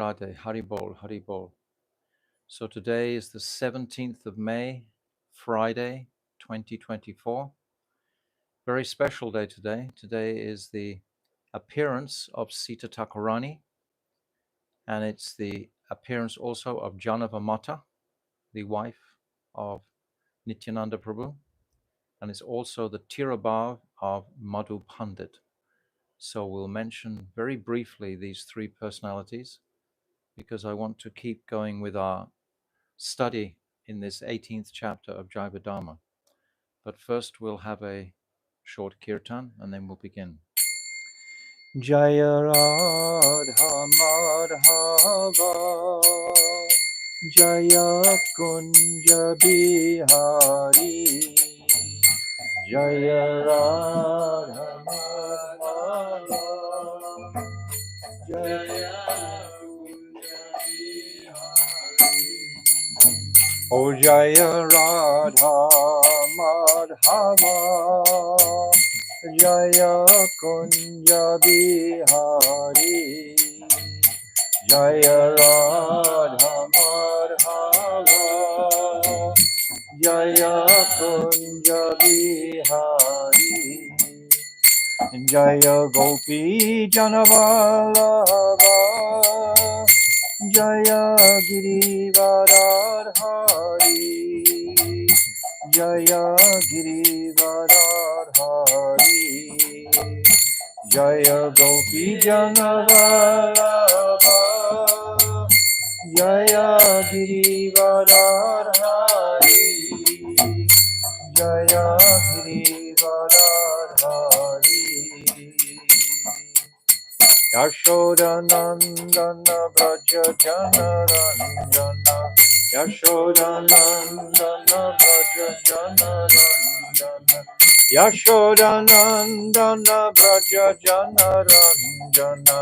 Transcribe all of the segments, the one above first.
Radhe, Haribol, Haribol. So today is the 17th of May, Friday, 2024. Very special day today. Today is the appearance of Sita Thakurani, and it's the appearance also of Janava Mata, the wife of Nityananda Prabhu, and it's also the Tirabhav of Madhu Pandit. So we'll mention very briefly these three personalities because I want to keep going with our study in this 18th chapter of Jaiva Dharma. But first we'll have a short kirtan and then we'll begin. Jaya Radha Madhava Jaya Kunja Bihari Jaya Radha Madhava Jaya O Jaya Radha Madhava Jaya Kunja Bihari Jaya Radha Madhava Jaya Kunja Bihari Jaya Gopi Janavallabha Jaya Girivaradhari Jaya Girivaradhari Jaya Gopi Janavallabha Jaya Girivaradhari Jaya Girivaradhari Yashodanandana Braja Janaranjana Yashodanandana Braja Janaranjana Yashodanandana Braja Janaranjana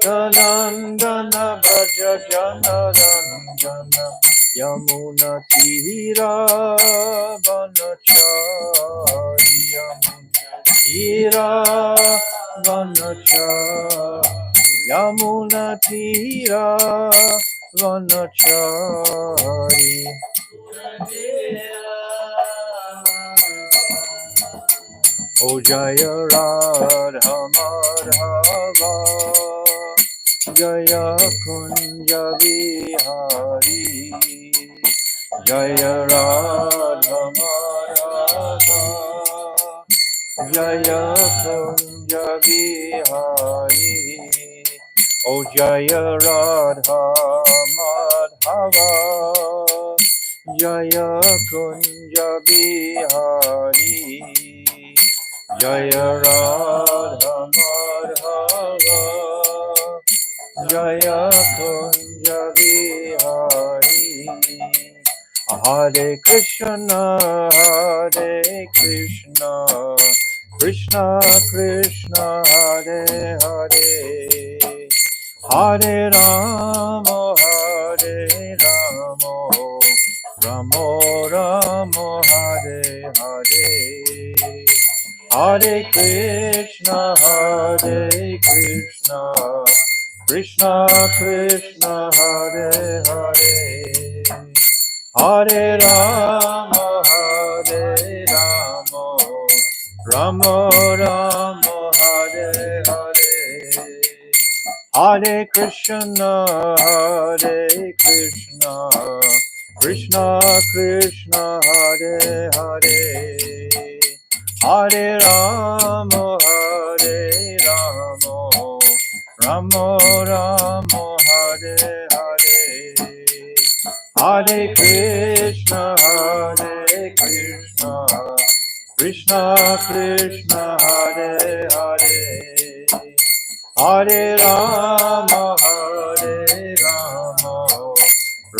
Danandana Braja Janaranjana Yamuna Tira Vanachari Yamuna Tira Yamuna Tira Vanachari O Jaya Radha Madhava Jaya Kunja Vihari Jaya Radha Madhava Jaya Kunja Vihari O Jaya Radha Madhava Jaya Kunja Vihari Jaya Radha Madhava Jaya Kunja Vihari Hare Krishna Krishna Krishna Hare Hare Hare Rama Rama Rama Hare Hare Hare Krishna Krishna Krishna Hare Hare Hare Rama Rama Rama Hare Hare Hare Krishna Krishna Krishna Hare Hare Hare Rama Rama Rama Hare Hare Hare Krishna Krishna Krishna Hare Hare Hare Rama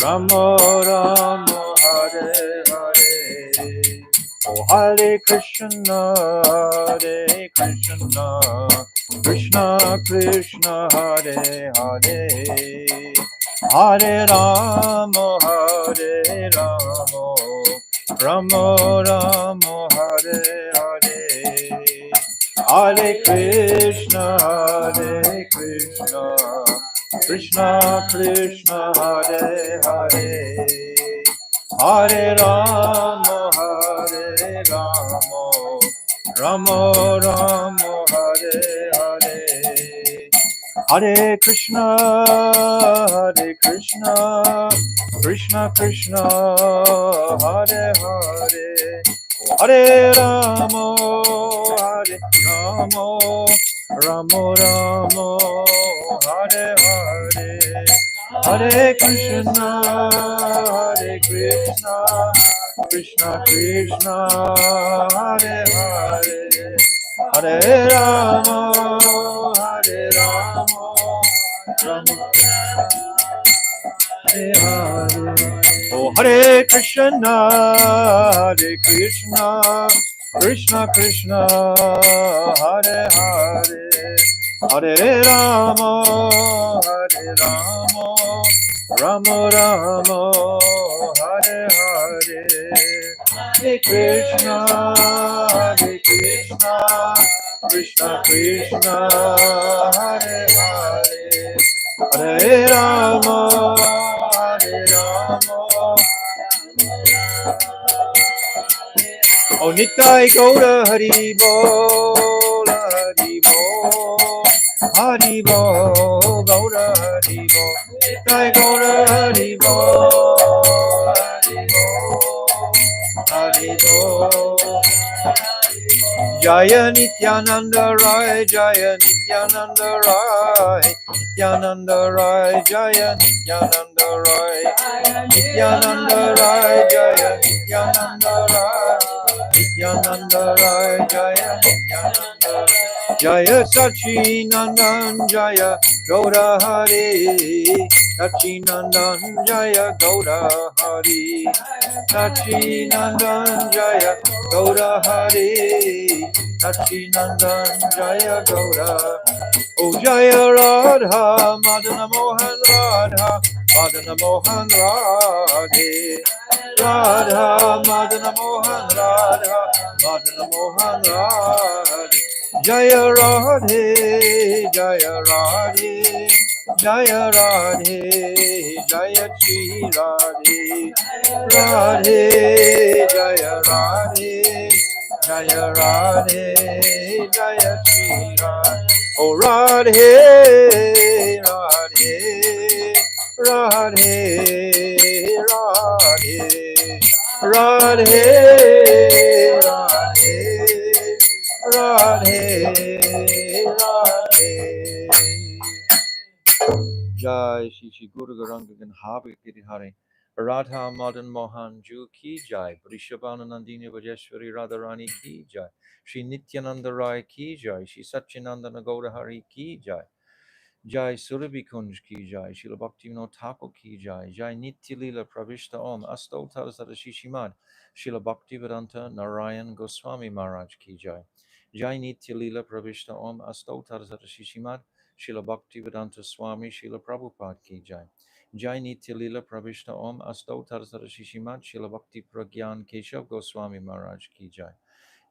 Rama Rama Hare Hare Oh Hare Krishna Krishna Krishna Hare Hare Hare Rama Rama Rama Hare Hare Hare Krishna Krishna Krishna Hare Hare, Hare Rama Hare Rama, Rama Rama Hare Hare, Hare Krishna Krishna Krishna Hare Hare, Hare Rama Hare Rama, Rama Rama Hare Hare, Hare Krishna Krishna Krishna Hare Hare, Hare Rama Rama Hare Hare. Oh, Hare Krishna Krishna Krishna Hare Hare, Hare Rama Rama Rama Hare Hare, Hare Krishna Krishna Krishna Hare Hare, Hare Rama Oh, Nitai Gaura Hari Bol, Hari Bol, Hari Bol, Gaura Hari Bol, Nitai Gaura Hari Bol, Hari Bol, Jaya Nityananda Rai, Jaya Nityananda Rai, Nityananda Rai, Jaya Nityananda Rai, Nityananda Rai, Jaya Nityananda Rai, Nityananda Rai, Jaya Nityananda Rai, Jaya Sachinandan, Jaya Gaura Hari, Sachinandan, Jaya Gaura Hari, Sachinandan, Jaya Gaura Hari, Sachinandan, Jaya Gaura. Oh, Jaya Radha, Madana Mohan Radha, Madana Mohan Radhe, Radha, Madana Mohan Radha, Madana Mohan Radhe, Jaya Radhe, Jaya Radhe, Jaya Radhe, Jaya Shri Radhe, Radhe, Jaya Radhe, Jaya Radhe, Jaya Shri Radhe. Oh, Radhe, Radhe, Radhe, Radhe, Radhe, Radhe, Radhe, Radhe. Jai Shri Shri Guru Garangagan Habe Giri Hare, Radha Madan Mohan Ju Ki Jai, Vrishabhana Nandini Vajeshwari Radharani Ki Jai, Shri Nityananda Rai Ki Jai, Shri Satchinandana Gaura Hari Ki Jai, Jai Surabhi Kunj Ki Jai, Srila Bhaktivinoda Thakur Ki Jai, Jai Nitya Lila Pravishta Om, Astotara Shishimad, Srila Bhaktivedanta Narayan Goswami Maharaj Ki Jai, Jai Nitya Lila Pravishta Om, Astotara Shishimad, Srila Bhaktivedanta Swami Srila Prabhupada Ki Jai, Jai Nitya Lila Pravishta Om, Astotara Shishimad, Srila Bhakti Pragyan Keshav Goswami Maharaj Ki Jai,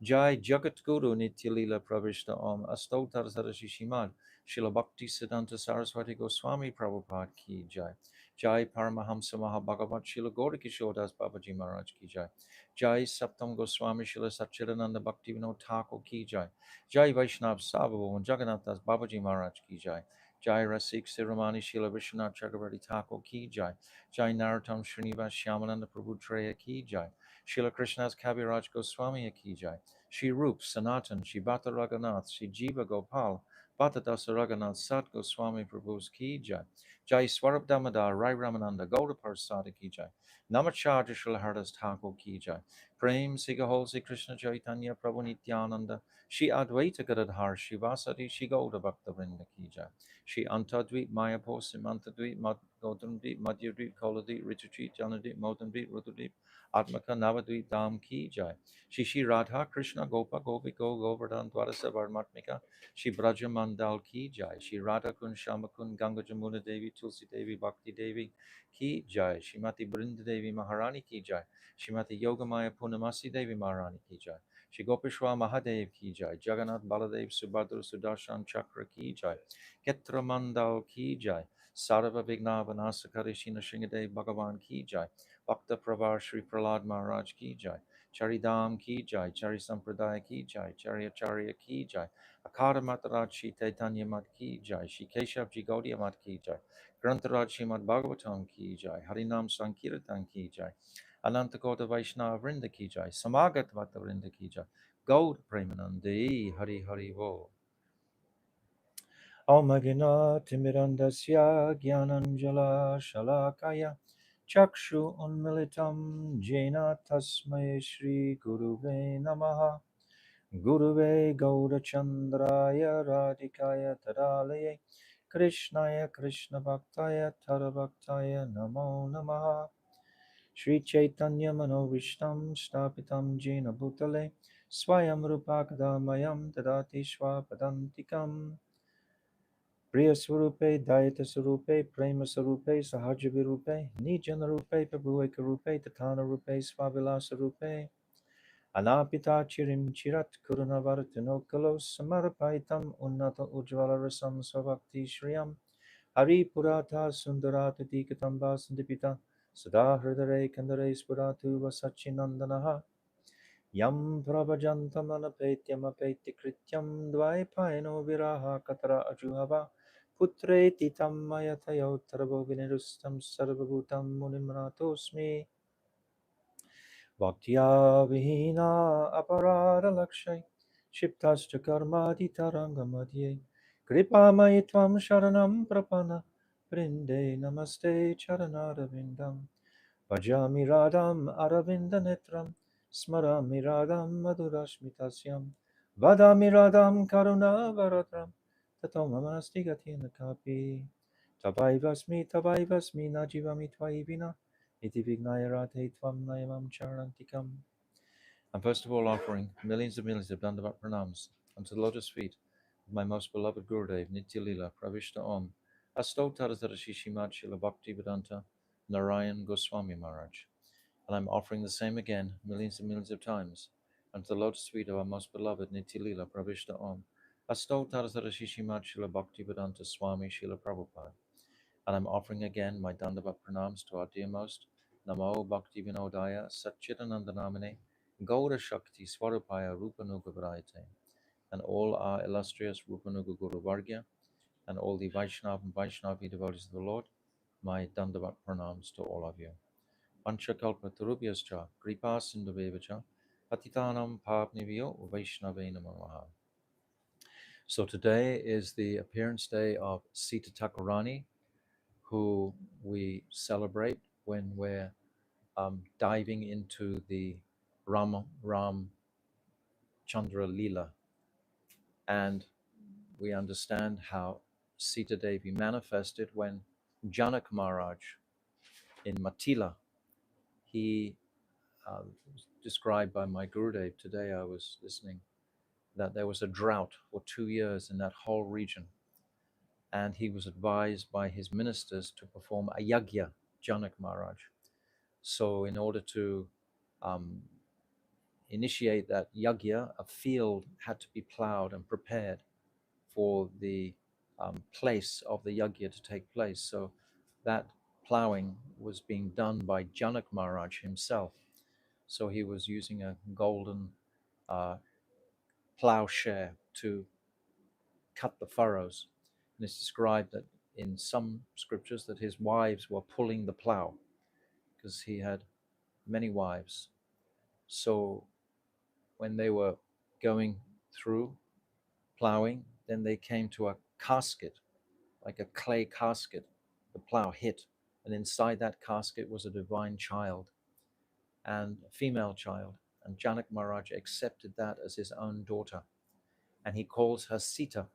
Jai Jagat Guru Nitya Lila Pravishta Om, Astotara Shishimad, Srila Bhakti Siddhanta Saraswati Goswami Prabhupada Ki Jai. Jai Paramahamsa Mahabhagavat Srila Gaurikishore Das Babaji Maharaj Ki Jai. Jai Saptam Goswami Srila Satchidananda Bhaktivinoda Thakur Ki Jai. Jai Vaishnav Sabhavan Jagannath Das Babaji Maharaj Ki Jai. Jai Rasik Siromani Srila Vishwanath Chakravarti Thakur Ki Jai. Jai Narottam Srinivas Shyamananda Prabhu Treya Ki Jai. Srila Krishna's Kaviraj Goswami Ki Jai. Shri Rup Sanatan, Shri Bhatta Raghunath, Shri Jiva Gopal, Bhatta Dasa Raghunath Sat Goswami Prabhu's Ki Jai. Jai Swarup Damodar, Rai Ramananda, Gauda Parsada Ki Jai. Namacharya Srila Hardas Thakur Ki Jai. Prem Sigahol Sri Krishna Chaitanya Prabhu Nityananda, Shri Advaita Gadadhar, Shri Vasadi, Shri Gauda Bhakta Vrinda Ki Jai. Shri Antadvip, Mayapur, Simantadvip, Gautandvip, Madhyadvip, Koladvip, Ritutrit, Janadvip, Modandvip, Rududvip, Atmaka Navadvip, Dham Ki Jai. Shri Shri Radha Krishna Gopa Gopiko Govardhan Dwarasa Varmatmika, Shri Braja Mandal Ki Jai, Shri Radha Kun Shamakun Ganga Jamuna Devi Tulsi Devi Bhakti Devi Ki Jai, Shrimati Brinda Devi Maharani Ki Jai, Shrimati Yogamaya Punamasi Devi Maharani Ki Jai, Shri Gopishwa Mahadev Ki Jai, Jagannath Baladev Subhadra Sudarshan Chakra Ki Jai, Ketra Mandal Ki Jai, Sarva Vigna Vinasakari Shina Shingade Bhagavan Ki Jai, Bhakta Pravar Shri Prahlad Maharaj Ki Jai, Charidam Ki Jai, Chari Sampradaya Ki Jai, Chari Acharya Ki Jai, Akara Mataraj Shri Chaitanya Mat Ki Jai, Shri Keshav Ji Gaudiya Mat Ki Jai, Grantaraj Srimad Bhagavatam Ki Jai, Harinam Sankirtan Ki Jai, Ananta Gauta Vaishnava Vrinda Ki Jai, Samagat Vata Vrinda Ki Jai, Gaud Premanande Hari Hari Vo. Omagina Timirandasya Gyananjala Shalakaya Chakshu Unmilitam Jena Tasmai Shri Guruve Namaha Guruve Gaurachandraya Radhikaya Tadalaye Krishnaya Krishna Bhaktaya Tadabhaktaya Namo Namaha Shri Chaitanya Manovishtam Stapitam Jena Bhutale Swayam Rupakadamayam Tadati Swapadantikam Priya Swarupe, Dayata Swarupe, Prema Swarupe, Sahaja Virupe, Nijana Rupe, Prabhueka Rupe, Tatana Rupe, Swavilasa Rupe, Anapita Chirim Chirat Kurunavaratino Samarapaitam Unnata Ujvala Rasam Savakti Shriyam Hari Purata Sundarata Dikatamba Sandipita Sada Hridare Kandare Spuratu Vasachinandanaha Yam Prabhajantam Anapetyam Apetykrityam Dvaipaino Viraha Katara Ajuhava Putreti Tammayatayo Tarabhovinirustam Sarvabhutam Munimratosmi Bhaktya Vihina Aparada Lakshay Shiptascha Karmadi Tarangamadye Kripa Maitvam Sharanam Prapana Brinde Namaste Charanaravindam Bhajami Radham Aravinda Netram Smarami Radham Madhurashmitasyam Vadami Radham Karuna Varatram Tatomamasti Gatina Kapi Tavaivasmi Najivami Tvaivina Iti Vignaya Radhe Tvam Nayamam Charantikam. I'm first of all offering millions of Dandavat pranams unto the lotus feet of my most beloved Gurudev, Nitya Lila, Pravishta Om, Astotaratara Shishimad Shila Bhakti Vedanta, Narayan Goswami Maharaj. And I'm offering the same again millions of times unto the lotus feet of our most beloved Nitya Lila, Pravishta Om, Astotaratara Shishimad Shila Bhakti Vedanta Swami Shila Prabhupada. And I'm offering again my Dandavat pranams to our dearmost Namo Bhakti Vinodaya Satchitanandanamane Gaura Shakti Swarupaya Rupanuga Varayate, and all our illustrious Rupanuga Guru Vargya and all the Vaishnav and Vaishnavi devotees of the Lord, my Dandavat pranams to all of you. Panchakalpa Tarubhyascha Kripa Sindhuvevacha Patitanam Pavnivyo Vaishnave Namaha. So today is the appearance day of Sita Thakurani, who we celebrate when we're diving into the Ram Chandra Leela, and we understand how Sita Devi manifested when Janak Maharaj in Matila, he was described by my Gurudev today. I was listening that there was a drought for 2 years in that whole region, and he was advised by his ministers to perform a yagya, Janak Maharaj. So in order to initiate that yagya, a field had to be plowed and prepared for the place of the yagya to take place. So that plowing was being done by Janak Maharaj himself. So he was using a golden plowshare to cut the furrows. And it's described that in some scriptures that his wives were pulling the plow because he had many wives. So when they were going through plowing, then they came to a casket, like a clay casket. The plow hit, and inside that casket was a divine child, and a female child. And Janak Maharaj accepted that as his own daughter. And he calls her Sita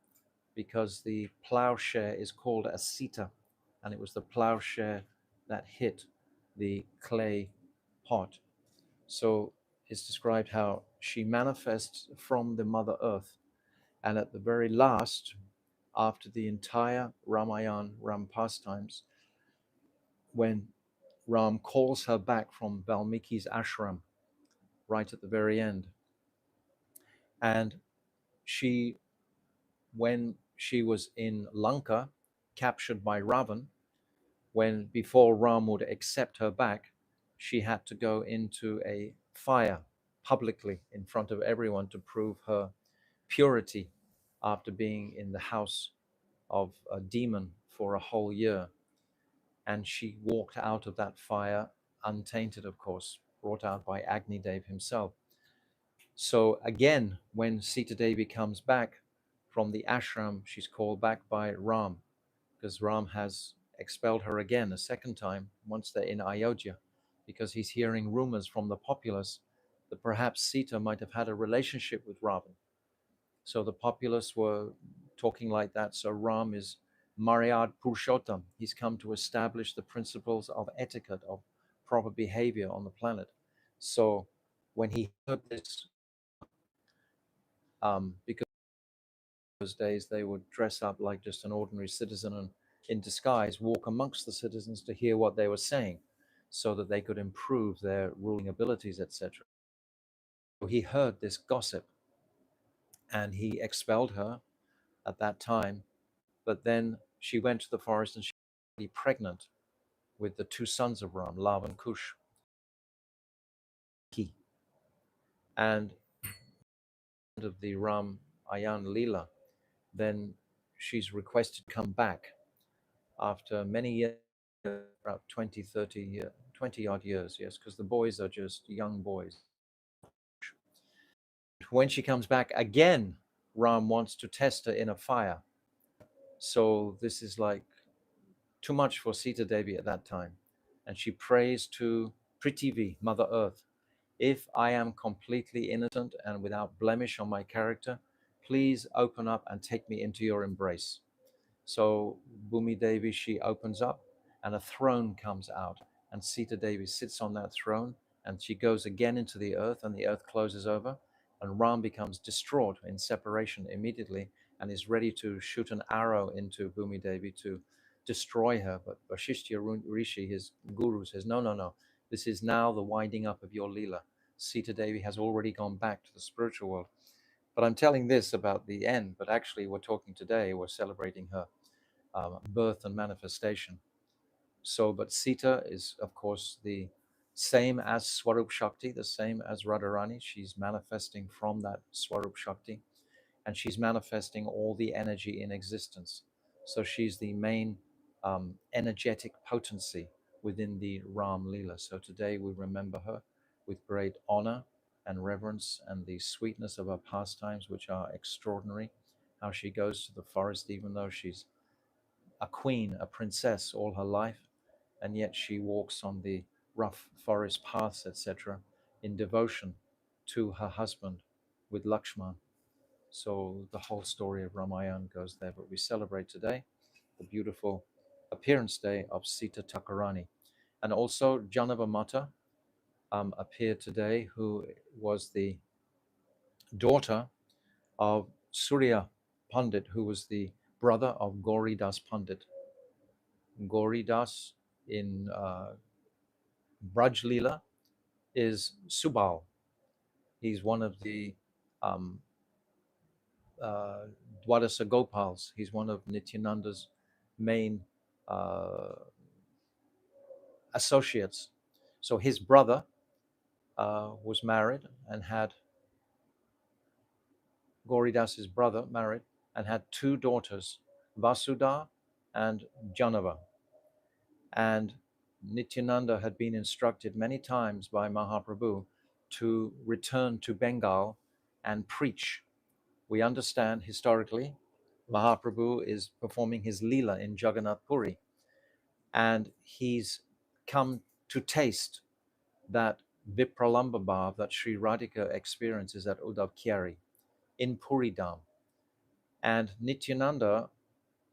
because the plowshare is called a Sita, and it was the plowshare that hit the clay pot. So it's described how she manifests from the Mother Earth. And at the very last, after the entire Ramayana, Ram pastimes, when Ram calls her back from Valmiki's ashram, right at the very end, and she, when she was in Lanka, captured by Ravan, when before Ram would accept her back, she had to go into a fire publicly in front of everyone to prove her purity after being in the house of a demon for a whole year. And she walked out of that fire untainted, of course, brought out by Agni Dev himself. So again, when Sita Devi comes back from the ashram, she's called back by Ram, because Ram has expelled her again a second time once they're in Ayodhya, because he's hearing rumors from the populace that perhaps Sita might have had a relationship with Ravan. So the populace were talking like that. So Ram is Maryad Purushottam. He's come to establish the principles of etiquette, of proper behavior on the planet. So when he heard this, because those days they would dress up like just an ordinary citizen and in disguise walk amongst the citizens to hear what they were saying so that they could improve their ruling abilities, etc. So he heard this gossip and he expelled her at that time. But then she went to the forest and she was pregnant with the two sons of Ram, Lav and Kush. And of the Ram Ayan Leela, then she's requested to come back after many years, about 20, 30 years, 20 odd years, yes, because the boys are just young boys. When she comes back again, Ram wants to test her in a fire. So this is like too much for Sita Devi at that time. And she prays to Prithivi, Mother Earth, if I am completely innocent and without blemish on my character, please open up and take me into your embrace. So Bhumi Devi, she opens up and a throne comes out, and Sita Devi sits on that throne, and she goes again into the earth, and the earth closes over, and Ram becomes distraught in separation immediately and is ready to shoot an arrow into Bhumi Devi to destroy her. But Vasishtha Rishi, his guru, says, no, no, no. This is now the winding up of your Leela. Sita Devi has already gone back to the spiritual world. But I'm telling this about the end, but actually we're talking today, we're celebrating her birth and manifestation. So, but Sita is, of course, the same as Swarup Shakti, the same as Radharani. She's manifesting from that Swarup Shakti, and she's manifesting all the energy in existence. So she's the main energetic potency within the Ram Leela. So today we remember her with great honor and reverence and the sweetness of her pastimes, which are extraordinary. How she goes to the forest, even though she's a queen, a princess all her life, and yet she walks on the rough forest paths, etc., in devotion to her husband with Lakshman. So the whole story of Ramayana goes there. But we celebrate today the beautiful appearance day of Sita Thakurani. And also Janava Mata appeared today, who was the daughter of Surya Pandit, who was the brother of Gauri Das Pandit. Gauri Das in Braj Leela is Subal. He's one of the um, Dwadasa Gopals. He's one of Nityananda's main uh, associates. So his brother was married and had Gauridas' brother married and had two daughters, Vasudha and Janava. And Nityananda had been instructed many times by Mahaprabhu to return to Bengal and preach. We understand historically, Mahaprabhu is performing his Leela in Jagannath Puri, and he's come to taste that Vipralamba Bhav that Sri Radhika experiences at Uddhav Kyari in Puri Dham. And Nityananda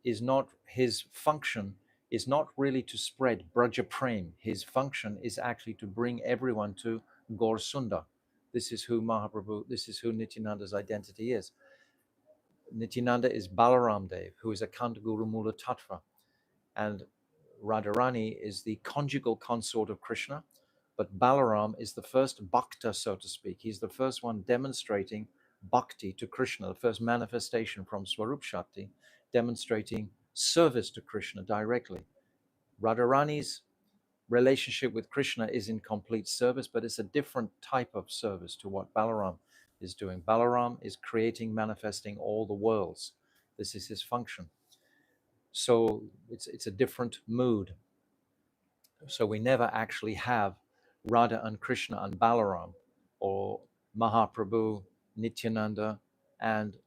is not, his function is not really to spread Braja Prem. His function is actually to bring everyone to Gaur Sunda. This is who Mahaprabhu, this is who Nityananda's identity is. Nityananda is Balaram Dev, who is a Kant Guru Mula Tattva. And Radharani is the conjugal consort of Krishna, but Balaram is the first bhakta, so to speak. He's the first one demonstrating bhakti to Krishna, the first manifestation from Swarup Shakti, demonstrating service to Krishna directly. Radharani's relationship with Krishna is in complete service, but it's a different type of service to what Balaram is doing. Balaram is creating, manifesting all the worlds. This is his function. So it's a different mood. So we never actually have Radha and Krishna and Balaram, or Mahaprabhu, Nityananda, and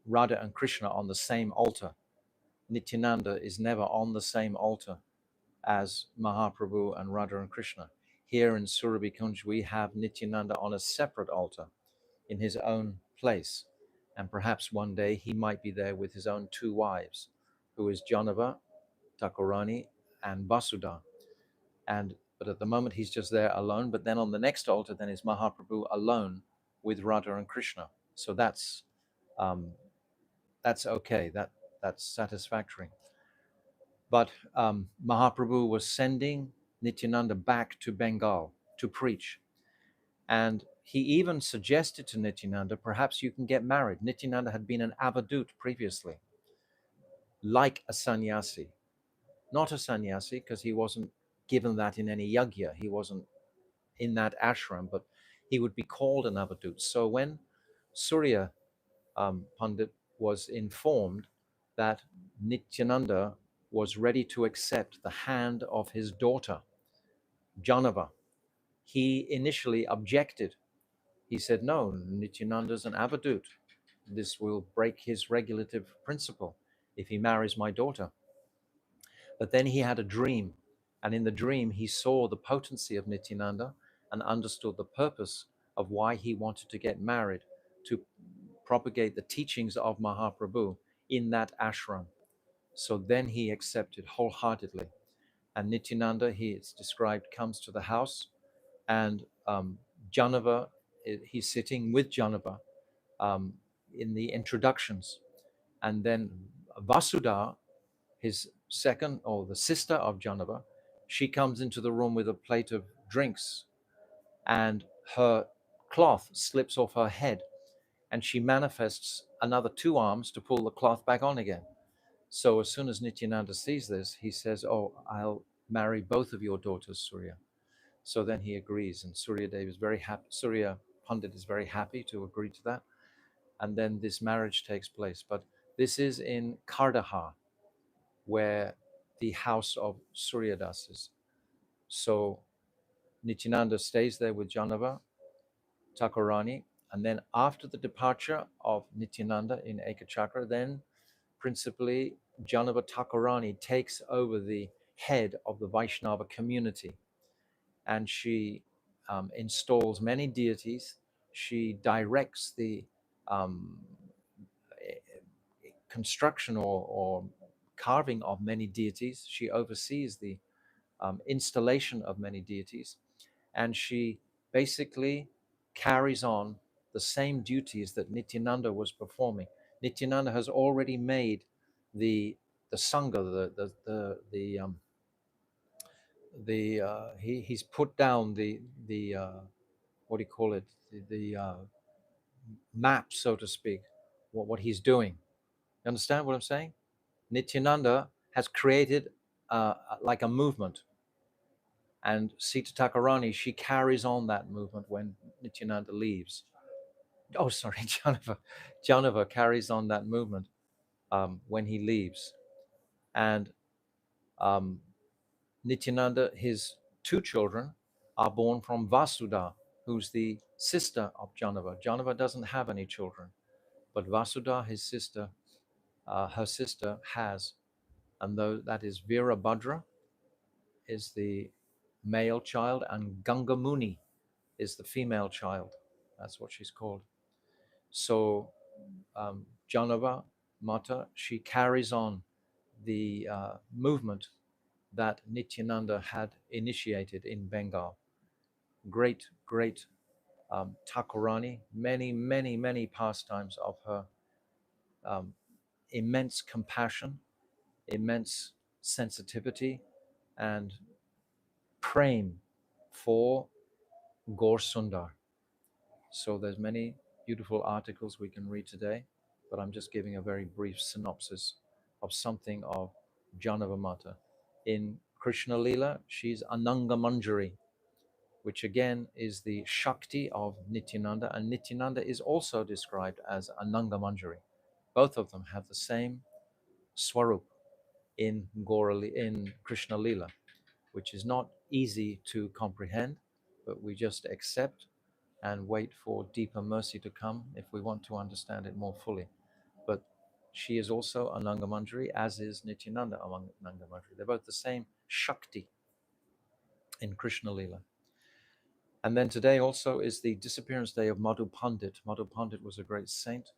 Radha and Krishna on the same altar. Nityananda is never on the same altar as Mahaprabhu and Radha and Krishna. Here in Surabhi Kunj, we have Nityananda on a separate altar in his own place. And perhaps one day he might be there with his own two wives, who is Janava, Thakurani, and Vasudha. But at the moment he's just there alone. But then on the next altar, then is Mahaprabhu alone with Radha and Krishna. So that's okay. That's satisfactory. But Mahaprabhu was sending Nityananda back to Bengal to preach. And he even suggested to Nityananda, perhaps you can get married. Nityananda had been an avadut previously, like a sannyasi. Not a sannyasi, because he wasn't given that in any yagya. He wasn't in that ashram, but he would be called an avadut. So when Surya Pandit was informed that Nityananda was ready to accept the hand of his daughter, Janava, he initially objected. He said, no, Nityananda's an avadut. This will break his regulative principle if he marries my daughter. But then he had a dream, and in the dream he saw the potency of Nityananda and understood the purpose of why he wanted to get married, to propagate the teachings of Mahaprabhu in that ashram. So then he accepted wholeheartedly. And Nityananda, it's described, comes to the house, and Janava, he's sitting with Janava in the introductions. And then Vasudha, his second, or the sister of Janava, she comes into the room with a plate of drinks, and her cloth slips off her head, and she manifests another two arms to pull the cloth back on again. So as soon as Nityananda sees this, he says, oh, I'll marry both of your daughters, Surya. So then he agrees, and Surya Dev is very happy. Surya Pandit is very happy to agree to that. And then this marriage takes place. But this is in Kardaha, where the house of Suryadas is. So Nityananda stays there with Janava, Thakurani, and then after the departure of Nityananda in Ekachakra, then principally Janava Thakurani takes over the head of the Vaishnava community, and she installs many deities. She directs the um, construction or carving of many deities. She oversees the installation of many deities, and she basically carries on the same duties that Nityananda was performing. Nityananda has already made the sangha, he's put down the what do you call it, the map, so to speak, what he's doing. You understand what I'm saying? Nityananda has created like a movement, and Sita Thakurani, she carries on that movement when Nityananda leaves. Oh, sorry, Janava carries on that movement when he leaves. And Nityananda, his two children, are born from Vasudha, who's the sister of Janava. Janava doesn't have any children, but Vasudha, his sister, her sister has, and though that is Virabhadra, is the male child, and Gangamuni is the female child. That's what she's called. So Janava Mata, she carries on the movement that Nityananda had initiated in Bengal. Great, great Thakurani, many, many, many pastimes of her immense compassion, immense sensitivity, and prem for Gaur Sundar. So there's many beautiful articles we can read today, but I'm just giving a very brief synopsis of something of Janavamata. In Krishna Lila, she's Ananga Manjari, which again is the Shakti of Nityananda, and Nityananda is also described as Ananga Manjari. Both of them have the same Swarup in in Krishna Lila, which is not easy to comprehend, but we just accept and wait for deeper mercy to come if we want to understand it more fully. But she is also Ananga Manjari, as is Nityananda among Ananga Manjari. They're both the same Shakti in Krishna Lila. And then today also is the disappearance day of Madhu Pandit. Madhu Pandit was a great saint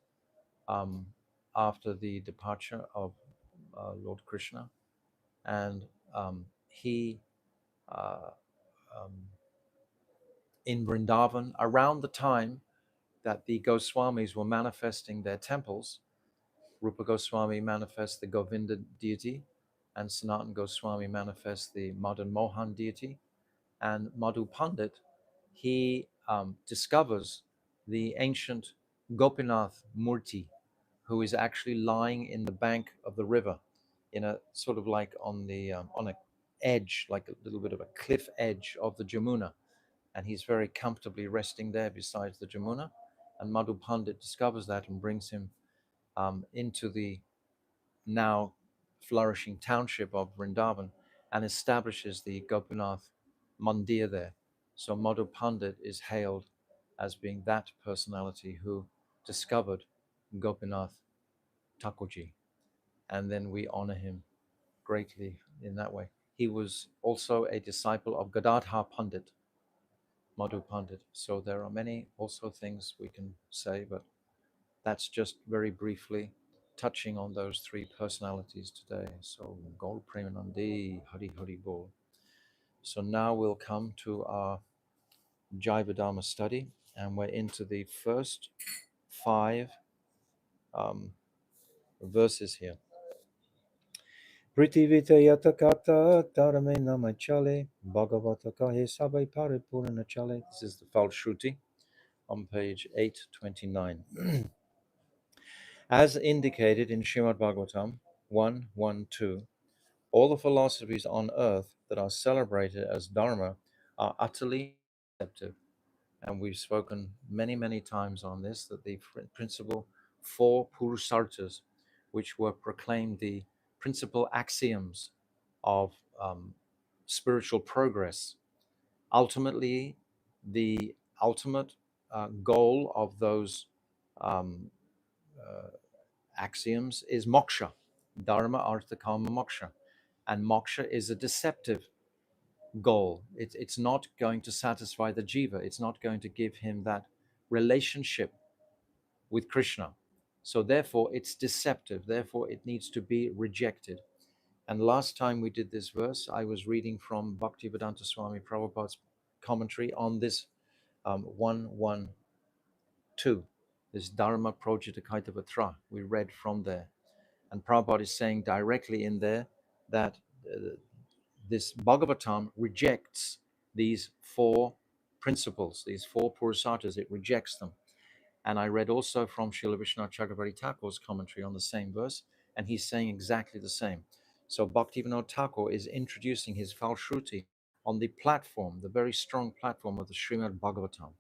um, after the departure of Lord Krishna. And he, uh, um, in Vrindavan, around the time that the Goswamis were manifesting their temples, Rupa Goswami manifests the Govinda deity, and Sanatan Goswami manifests the Madan Mohan deity. And Madhu Pandit, he discovers the ancient Gopinath Murti, who is actually lying in the bank of the river, in a sort of like on a edge, like a little bit of a cliff edge of the Jamuna, and he's very comfortably resting there beside the Jamuna. And Madhu Pandit discovers that and brings him into the now flourishing township of Vrindavan and establishes the Gopinath Mandir there. So Madhu Pandit is hailed as being that personality who discovered Gopinath Thakurji, and then we honor him greatly in that way. He was also a disciple of Gadadhar Pandit, Madhu Pandit. So there are many also things we can say, but that's just very briefly touching on those three personalities today. So Gaur Premanandi, Hari Hari Bol. So now we'll come to our Jaiva Dharma study, and we're into the first 5 verses here. Pritivita yatakata dharame namachale bhagavata kahe sabai paripurna chale. This is the Falshruti on page 829. As indicated in Srimad Bhagavatam 1.1.2, all the philosophies on earth that are celebrated as dharma are utterly deceptive. And we've spoken many, many times on this, that the principal 4 purusarthas, which were proclaimed the principal axioms of spiritual progress, ultimately the ultimate goal of those um, uh, axioms is moksha, dharma, artha, kama, moksha. And moksha is a deceptive goal. It's not going to satisfy the jiva. It's not going to give him that relationship with Krishna. So therefore, it's deceptive. Therefore, it needs to be rejected. And last time we did this verse, I was reading from Bhaktivedanta Swami Prabhupada's commentary on this 1.1.2, this Dharma Projita Kaitavatra. We read from there. And Prabhupada is saying directly in there that this Bhagavatam rejects these 4 principles, these 4 purusarthas. It rejects them. And I read also from Srila Vishwanath Chakravarti Thakur's commentary on the same verse, and he's saying exactly the same. So Bhaktivinoda Thakur is introducing his Falshruti on the platform, the very strong platform of the Srimad Bhagavatam.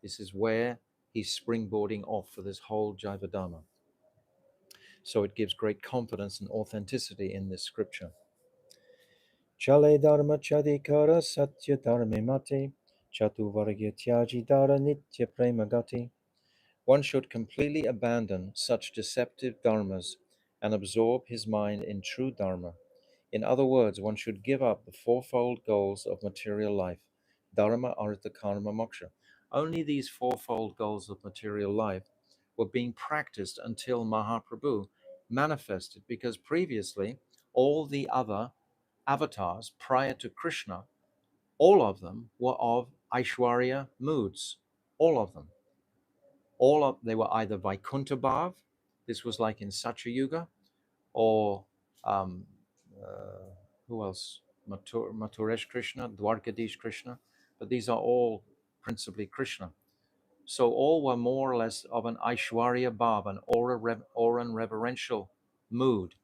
This is where he's springboarding off for this whole Jaiva Dharma. So it gives great confidence and authenticity in this scripture. Chale dharma chadikara satya dharma mate chatu varagya tyaji dara nitya prema gati. One should completely abandon such deceptive dharmas and absorb his mind in true dharma. In other words, one should give up the 4-fold goals of material life: dharma, artha, karma, moksha. Only these 4-fold goals of material life were being practiced until Mahaprabhu manifested, because previously all the other avatars prior to Krishna, all of them were of Aishwarya moods. All of them. They were either Vaikuntha Bhav, this was like in Satya Yuga, or um, who else? Mathuresh Krishna, Dwarkadish Krishna, but these are all principally Krishna. So all were more or less of an Aishwarya Bhav, an aura and reverential mood.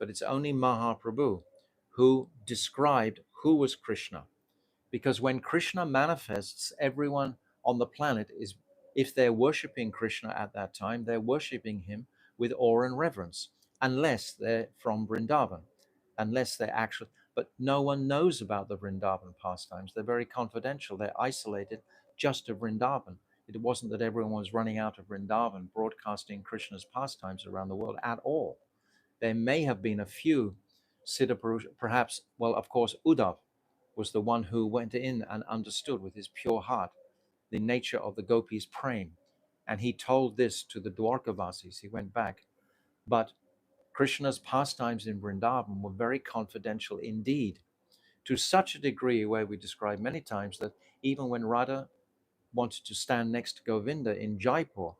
but it's only Mahaprabhu who described who was Krishna. Because when Krishna manifests, everyone on the planet is, if they're worshipping Krishna at that time, they're worshipping him with awe and reverence, unless they're from Vrindavan, unless they're actually, but no one knows about the Vrindavan pastimes. They're very confidential, they're isolated just to Vrindavan. It wasn't that everyone was running out of Vrindavan broadcasting Krishna's pastimes around the world at all. There may have been a few Siddha Purusha, perhaps, well, of course, Uddhav was the one who went in and understood with his pure heart the nature of the gopis' praying. And he told this to the Dwarkavasis. He went back. But Krishna's pastimes in Vrindavan were very confidential indeed, to such a degree where we describe many times that even when Radha wanted to stand next to Govinda in Jaipur,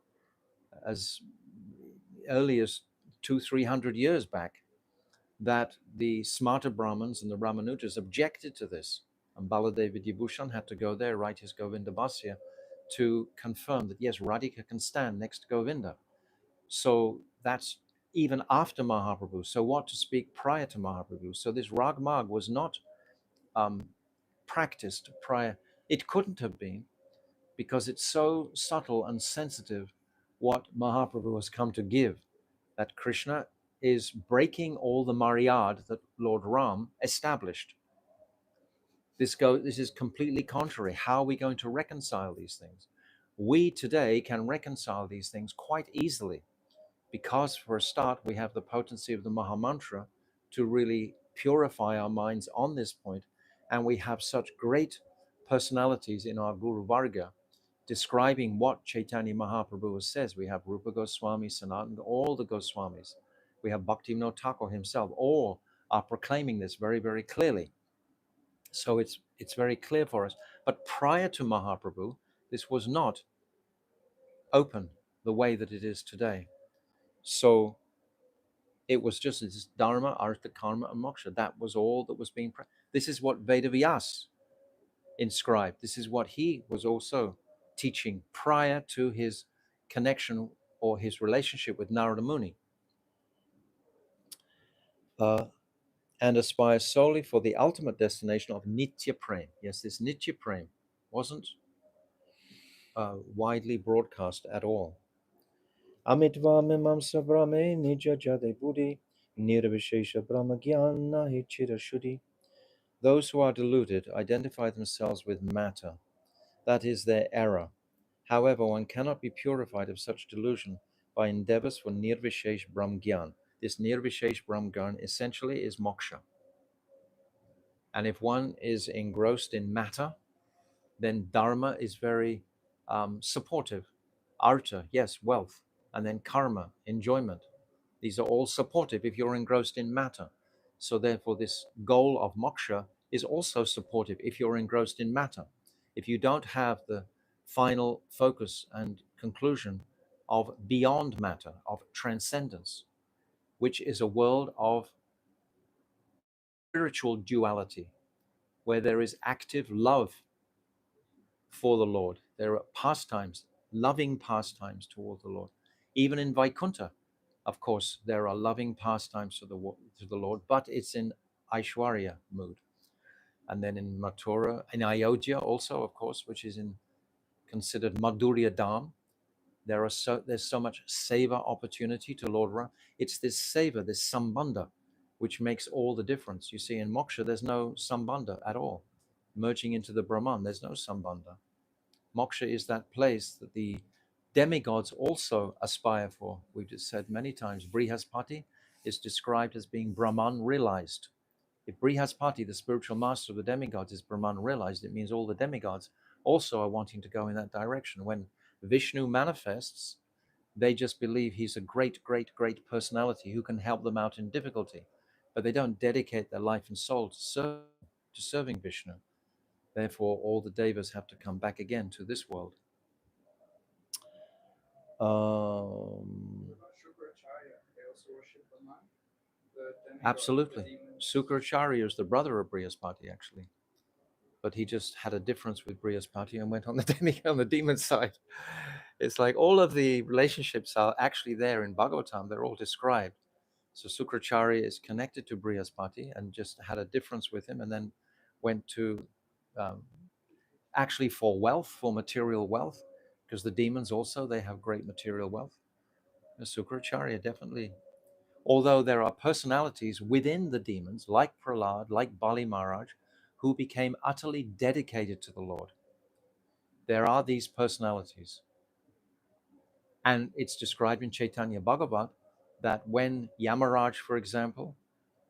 as early as 200-300 years back, that the smarter Brahmins and the Ramanujas objected to this. And Baladeva Vibhushan had to go there, write his Govinda Bhasya, to confirm that yes, Radhika can stand next to Govinda. So that's even after Mahaprabhu. So what to speak prior to Mahaprabhu? So this Rag Marg was not practiced prior. It couldn't have been, because it's so subtle and sensitive what Mahaprabhu has come to give, that Krishna is breaking all the Maryad that Lord Ram established. This is completely contrary. How are we going to reconcile these things? We today can reconcile these things quite easily, because for a start, we have the potency of the Mahamantra to really purify our minds on this point. And we have such great personalities in our Guru Varga describing what Chaitanya Mahaprabhu says. We have Rupa Goswami, Sanatana, all the Goswamis. We have Bhaktivinoda Thakur himself. All are proclaiming this very, very clearly. So it's very clear for us. But prior to Mahaprabhu, this was not open the way that it is today. So it was just this dharma, artha, karma, and moksha. That was all that was being. This is what Vedavyas inscribed. This is what he was also teaching prior to his connection or his relationship with Narada Muni. And aspire solely for the ultimate destination of Nitya Prem. Yes, this Nitya Prem wasn't widely broadcast at all. Amitva mimam sabrame nija jade buddhi nirvishesha brahma jnana hichira shuddhi. Those who are deluded identify themselves with matter. That is their error. However, one cannot be purified of such delusion by endeavors for nirvishesh brahmgyan. This nirvishesh brahmgyan essentially is moksha. And if one is engrossed in matter, then dharma is very supportive. Artha, yes, wealth. And then karma, enjoyment. These are all supportive if you're engrossed in matter. So therefore, this goal of moksha is also supportive if you're engrossed in matter. If you don't have the final focus and conclusion of beyond matter, of transcendence, which is a world of spiritual duality, where there is active love for the Lord. There are pastimes, loving pastimes toward the Lord. Even in Vaikuntha, of course, there are loving pastimes to the Lord, but it's in Aishwarya mood. And then in Mathura, in Ayodhya also, of course, which is considered Madhurya Dham, there's so much seva opportunity to Lord Ram. It's this seva, this sambandha, which makes all the difference. You see, in moksha, there's no sambandha at all. Merging into the Brahman, there's no sambandha. Moksha is that place that the demigods also aspire for. We've just said many times, Brihaspati is described as being Brahman realized. If Brihaspati, the spiritual master of the demigods, is Brahman realized, it means all the demigods also are wanting to go in that direction. When Vishnu manifests, they just believe he's a great, great, great personality who can help them out in difficulty. But they don't dedicate their life and soul to serving Vishnu. Therefore, all the devas have to come back again to this world. Absolutely. Sukracharya is the brother of Brihaspati, actually. But he just had a difference with Brihaspati and went on the demon side. It's like all of the relationships are actually there in Bhagavatam. They're all described. So Sukracharya is connected to Brihaspati and just had a difference with him, and then went to um, actually for wealth, for material wealth, because the demons also, they have great material wealth. The Sukracharya definitely, although there are personalities within the demons, like Prahlad, like Bali Maharaj, who became utterly dedicated to the Lord. There are these personalities. And it's described in Chaitanya Bhagavat that when Yamaraj, for example,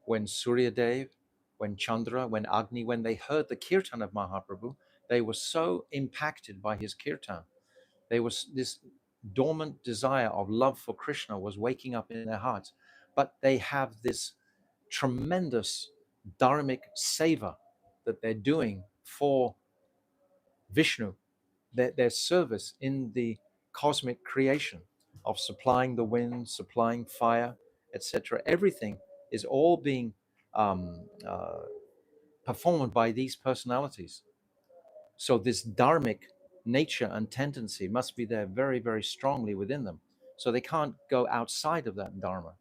when Suryadev, when Chandra, when Agni, when they heard the kirtan of Mahaprabhu, they were so impacted by his kirtan. They was this dormant desire of love for Krishna was waking up in their hearts. But they have this tremendous dharmic seva that they're doing for Vishnu, their service in the cosmic creation of supplying the wind, supplying fire, etc. Everything is all being um, uh, performed by these personalities. So this dharmic nature and tendency must be there very, very strongly within them. So they can't go outside of that dharma.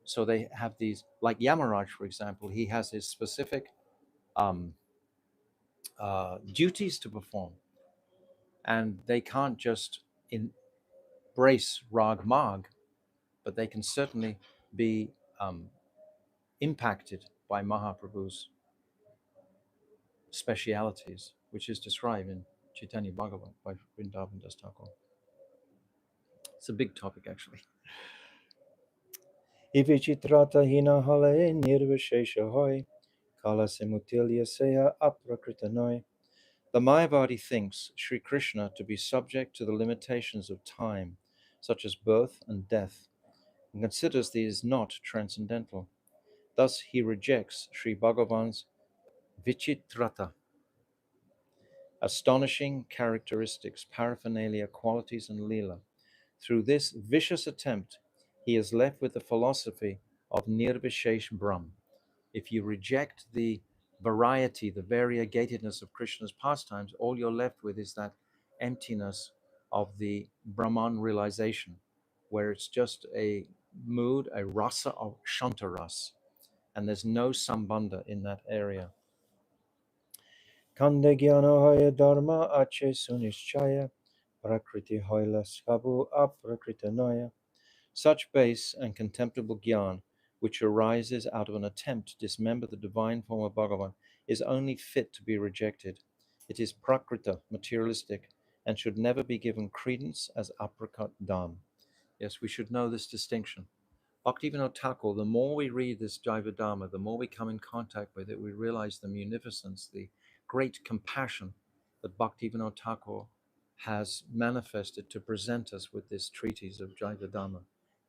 So they have these, like Yamaraj, for example, he has his specific um, duties to perform, and they can't just embrace Rag Mag, but they can certainly be um, impacted by Mahaprabhu's specialities, which is described in Chaitanya Bhagavat by Vrindavan Das Thakur. It's a big topic, actually. Ivichitrata hina hale nirvishesha hoy, kala semutilya seha aprakrita. The Mayavadi thinks Sri Krishna to be subject to the limitations of time, such as birth and death, and considers these not transcendental. Thus, he rejects Sri Bhagavan's Vichitrata, astonishing characteristics, paraphernalia, qualities, and lila. Through this vicious attempt, he is left with the philosophy of Nirvishesh Brahm. If you reject the variety, the variegatedness of Krishna's pastimes, all you're left with is that emptiness of the Brahman realization, where it's just a mood, a rasa of Shantaras, and there's no sambandha in that area. Kande gyana hoya dharma ache sunishchaya, prakriti hoila skabu aprakrita. Such base and contemptible gyan, which arises out of an attempt to dismember the divine form of Bhagavan, is only fit to be rejected. It is prakrita, materialistic, and should never be given credence as apricot dham. Yes, we should know this distinction. Bhaktivinoda Thakur, the more we read this Jaiva Dharma, the more we come in contact with it, we realize the munificence, the great compassion that Bhaktivinoda Thakur has manifested to present us with this treatise of Jaiva Dharma.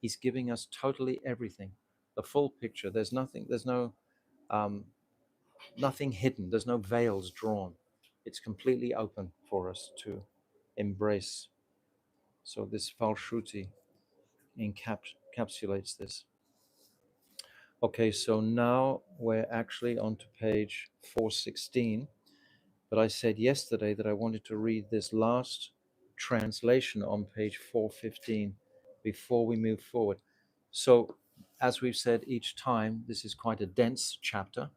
He's giving us totally everything, the full picture. There's nothing, there's no nothing hidden, there's no veils drawn. It's completely open for us to embrace. So this Falshruti encapsulates this. Okay, so now we're actually on to page 416, but I said yesterday that I wanted to read this last translation on page 415 before we move forward. So, as we've said each time, this is quite a dense chapter.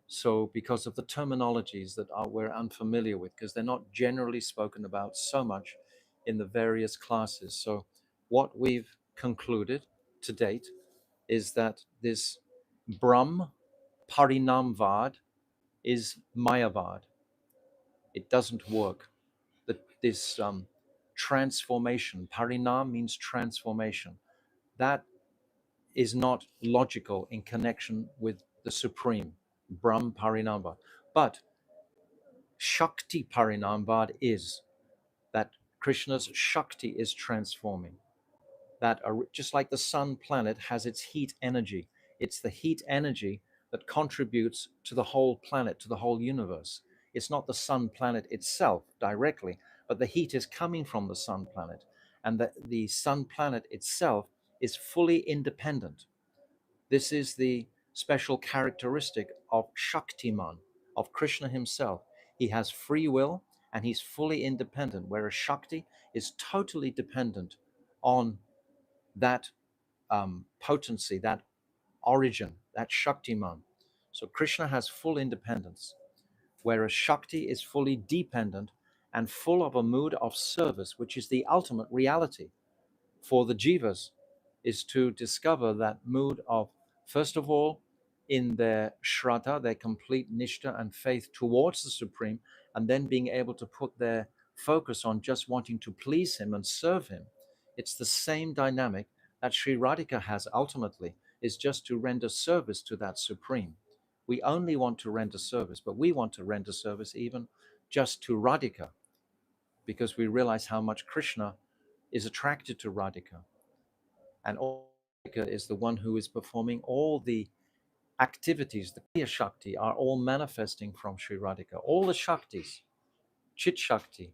So, because of the terminologies that we're unfamiliar with, because they're not generally spoken about so much in the various classes. So, what we've concluded to date is that this Brahm Parinamvad is Mayavad. It doesn't work. This transformation, Parinam means transformation. That is not logical in connection with the Supreme, Brahm Parinamvad. But Shakti Parinamvad is that Krishna's Shakti is transforming. That just like the sun planet has its heat energy, it's the heat energy that contributes to the whole planet, to the whole universe. It's not the sun planet itself directly, but the heat is coming from the sun planet, and the sun planet itself is fully independent. This is the special characteristic of Shaktiman, of Krishna himself. He has free will and he's fully independent, whereas Shakti is totally dependent on that potency, that origin, that Shaktiman. So Krishna has full independence, whereas Shakti is fully dependent and full of a mood of service, which is the ultimate reality for the jivas, is to discover that mood of, first of all, in their shraddha, their complete nishta and faith towards the Supreme, and then being able to put their focus on just wanting to please him and serve him. It's the same dynamic that Sri Radhika has ultimately, is just to render service to that Supreme. We only want to render service, but we want to render service even just to Radhika, because we realize how much Krishna is attracted to Radhika. And Radhika is the one who is performing all the activities, the Kriya Shakti are all manifesting from Sri Radhika. All the Shaktis, Chit Shakti,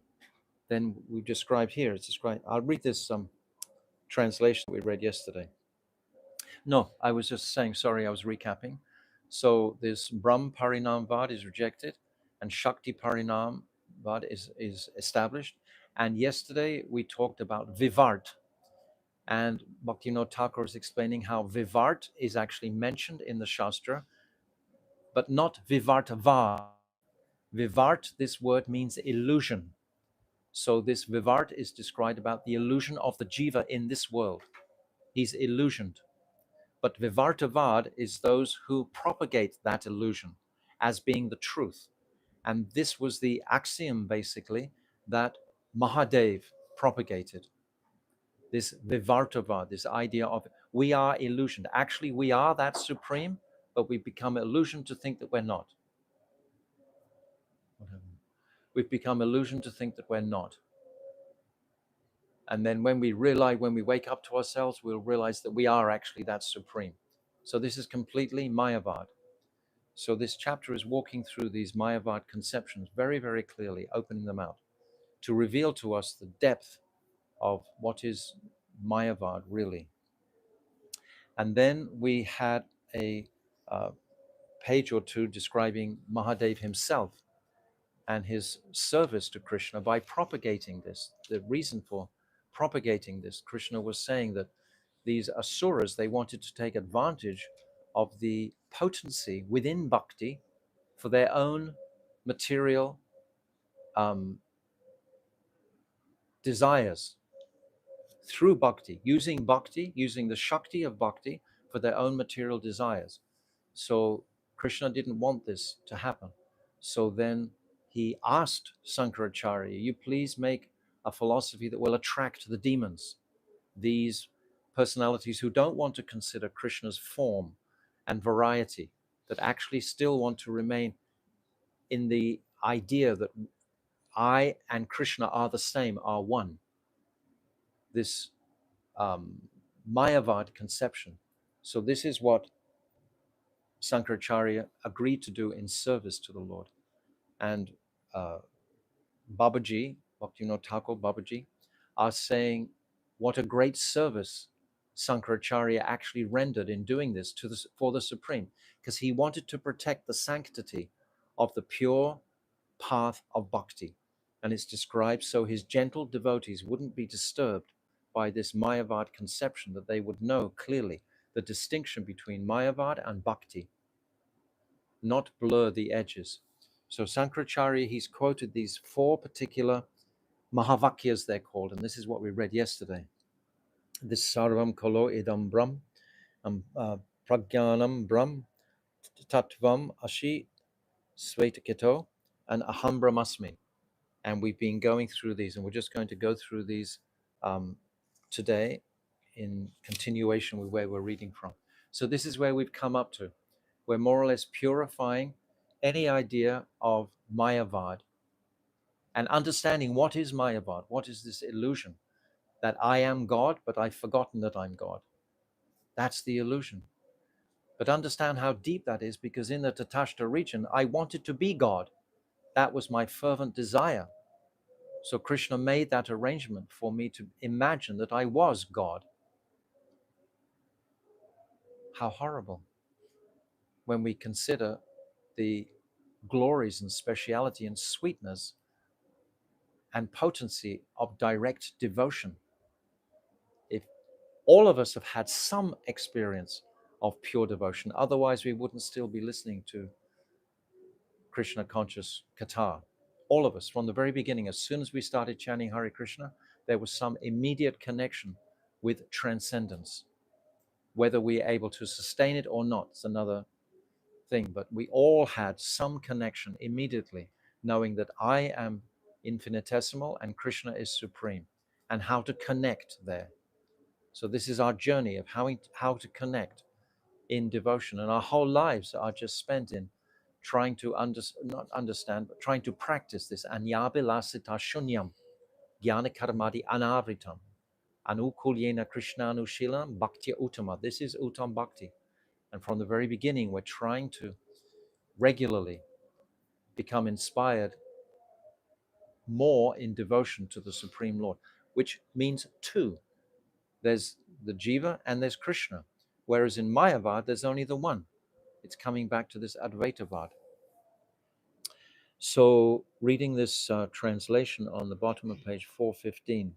then we described here, it's described, I'll read this translation we read yesterday. No, I was just saying, sorry, I was recapping. So this Brahm Parinam Vad is rejected and Shakti Parinam Vad is established. And yesterday we talked about Vivart. And Bhaktivinoda Thakur is explaining how Vivart is actually mentioned in the Shastra, but not Vivartava. Vivart, this word means illusion. So this Vivart is described about the illusion of the jiva in this world. He's illusioned. But Vivartavad is those who propagate that illusion as being the truth. And this was the axiom, basically, that Mahadev propagated. This Vivartavad, this idea of we are illusioned. Actually, we are that supreme, but we become illusioned to think that we're not. We've become illusioned to think that we're not. And then when we realize, when we wake up to ourselves, we'll realize that we are actually that supreme. So this is completely Mayavad. So this chapter is walking through these Mayavad conceptions very, very clearly, opening them out to reveal to us the depth of what is Mayavad really. And then we had a page or two describing Mahadev himself and his service to Krishna by propagating this. The reason for propagating this, Krishna was saying that these asuras, they wanted to take advantage of the potency within bhakti for their own material desires through bhakti, using the Shakti of bhakti for their own material desires. So Krishna didn't want this to happen. So then he asked Sankaracharya, you please make a philosophy that will attract the demons, these personalities who don't want to consider Krishna's form and variety, that actually still want to remain in the idea that I and Krishna are the same, are one. This Mayavad conception. So this is what Sankaracharya agreed to do in service to the Lord. And Babaji, Bhaktivinoda Thakur Babaji, are saying what a great service Sankaracharya actually rendered in doing this for the Supreme, because he wanted to protect the sanctity of the pure path of bhakti. And it's described so his gentle devotees wouldn't be disturbed by this Mayavad conception, that they would know clearly the distinction between Mayavad and bhakti, not blur the edges. So Sankaracharya, he's quoted these four particular Mahavakyas, they're called, and this is what we read yesterday. This Sarvam Kalo Idam Brahm, Prajnanam Brahm, Tattvam Ashi Svetakito, and Aham Brahmasmi. And we've been going through these, and we're just going to go through these today in continuation with where we're reading from. So this is where we've come up to. We're more or less purifying any idea of Mayavad and understanding what is Mayavad, what is this illusion that I am God, but I've forgotten that I'm God. That's the illusion. But understand how deep that is, because in the Tatashta region, I wanted to be God. That was my fervent desire. So Krishna made that arrangement for me to imagine that I was God. How horrible when we consider the glories and speciality and sweetness and potency of direct devotion. If all of us have had some experience of pure devotion. Otherwise, we wouldn't still be listening to Krishna conscious Katha. All of us, from the very beginning, as soon as we started chanting Hare Krishna, there was some immediate connection with transcendence. Whether we are able to sustain it or not is another thing, but we all had some connection immediately, knowing that I am infinitesimal and Krishna is supreme, and how to connect there. So this is our journey of how to connect in devotion, and our whole lives are just spent in trying to not understand, but trying to practice this anyabilasita shunyam jnana karmadi anavritam anukulyena krishna anushilam bhakti uttama. This is uttam bhakti, and from the very beginning we're trying to regularly become inspired more in devotion to the Supreme Lord, which means two. There's the Jiva and there's Krishna, whereas in Mayavad there's only the one. It's coming back to this Advaitavad. So reading this translation on the bottom of page 415,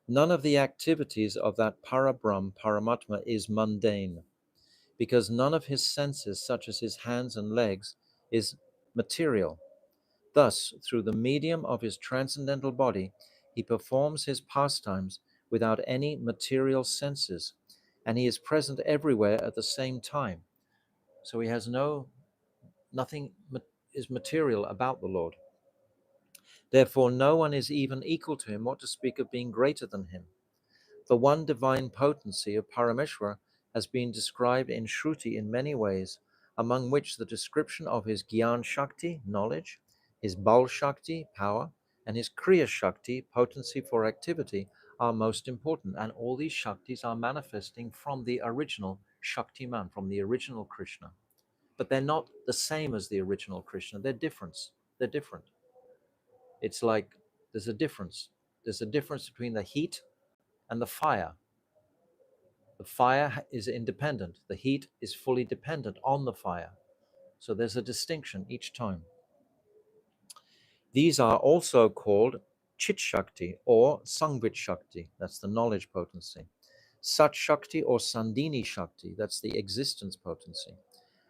none of the activities of that Parabrahm, Paramatma, is mundane, because none of his senses, such as his hands and legs, is material. Thus, through the medium of his transcendental body, he performs his pastimes without any material senses, and he is present everywhere at the same time. So he has nothing is material about the Lord. Therefore, no one is even equal to him, what to speak of being greater than him. The one divine potency of Parameshwara has been described in Shruti in many ways, among which the description of his Gyan Shakti, knowledge, his Bal Shakti, power, and his Kriya Shakti, potency for activity, are most important. And all these Shaktis are manifesting from the original Shaktiman, from the original Krishna. But they're not the same as the original Krishna. They're different. They're different. It's like there's a difference. There's a difference between the heat and the fire. The fire is independent. The heat is fully dependent on the fire. So there's a distinction each time. These are also called Chit Shakti or Sangvit Shakti. That's the knowledge potency. Sat Shakti or Sandini Shakti. That's the existence potency.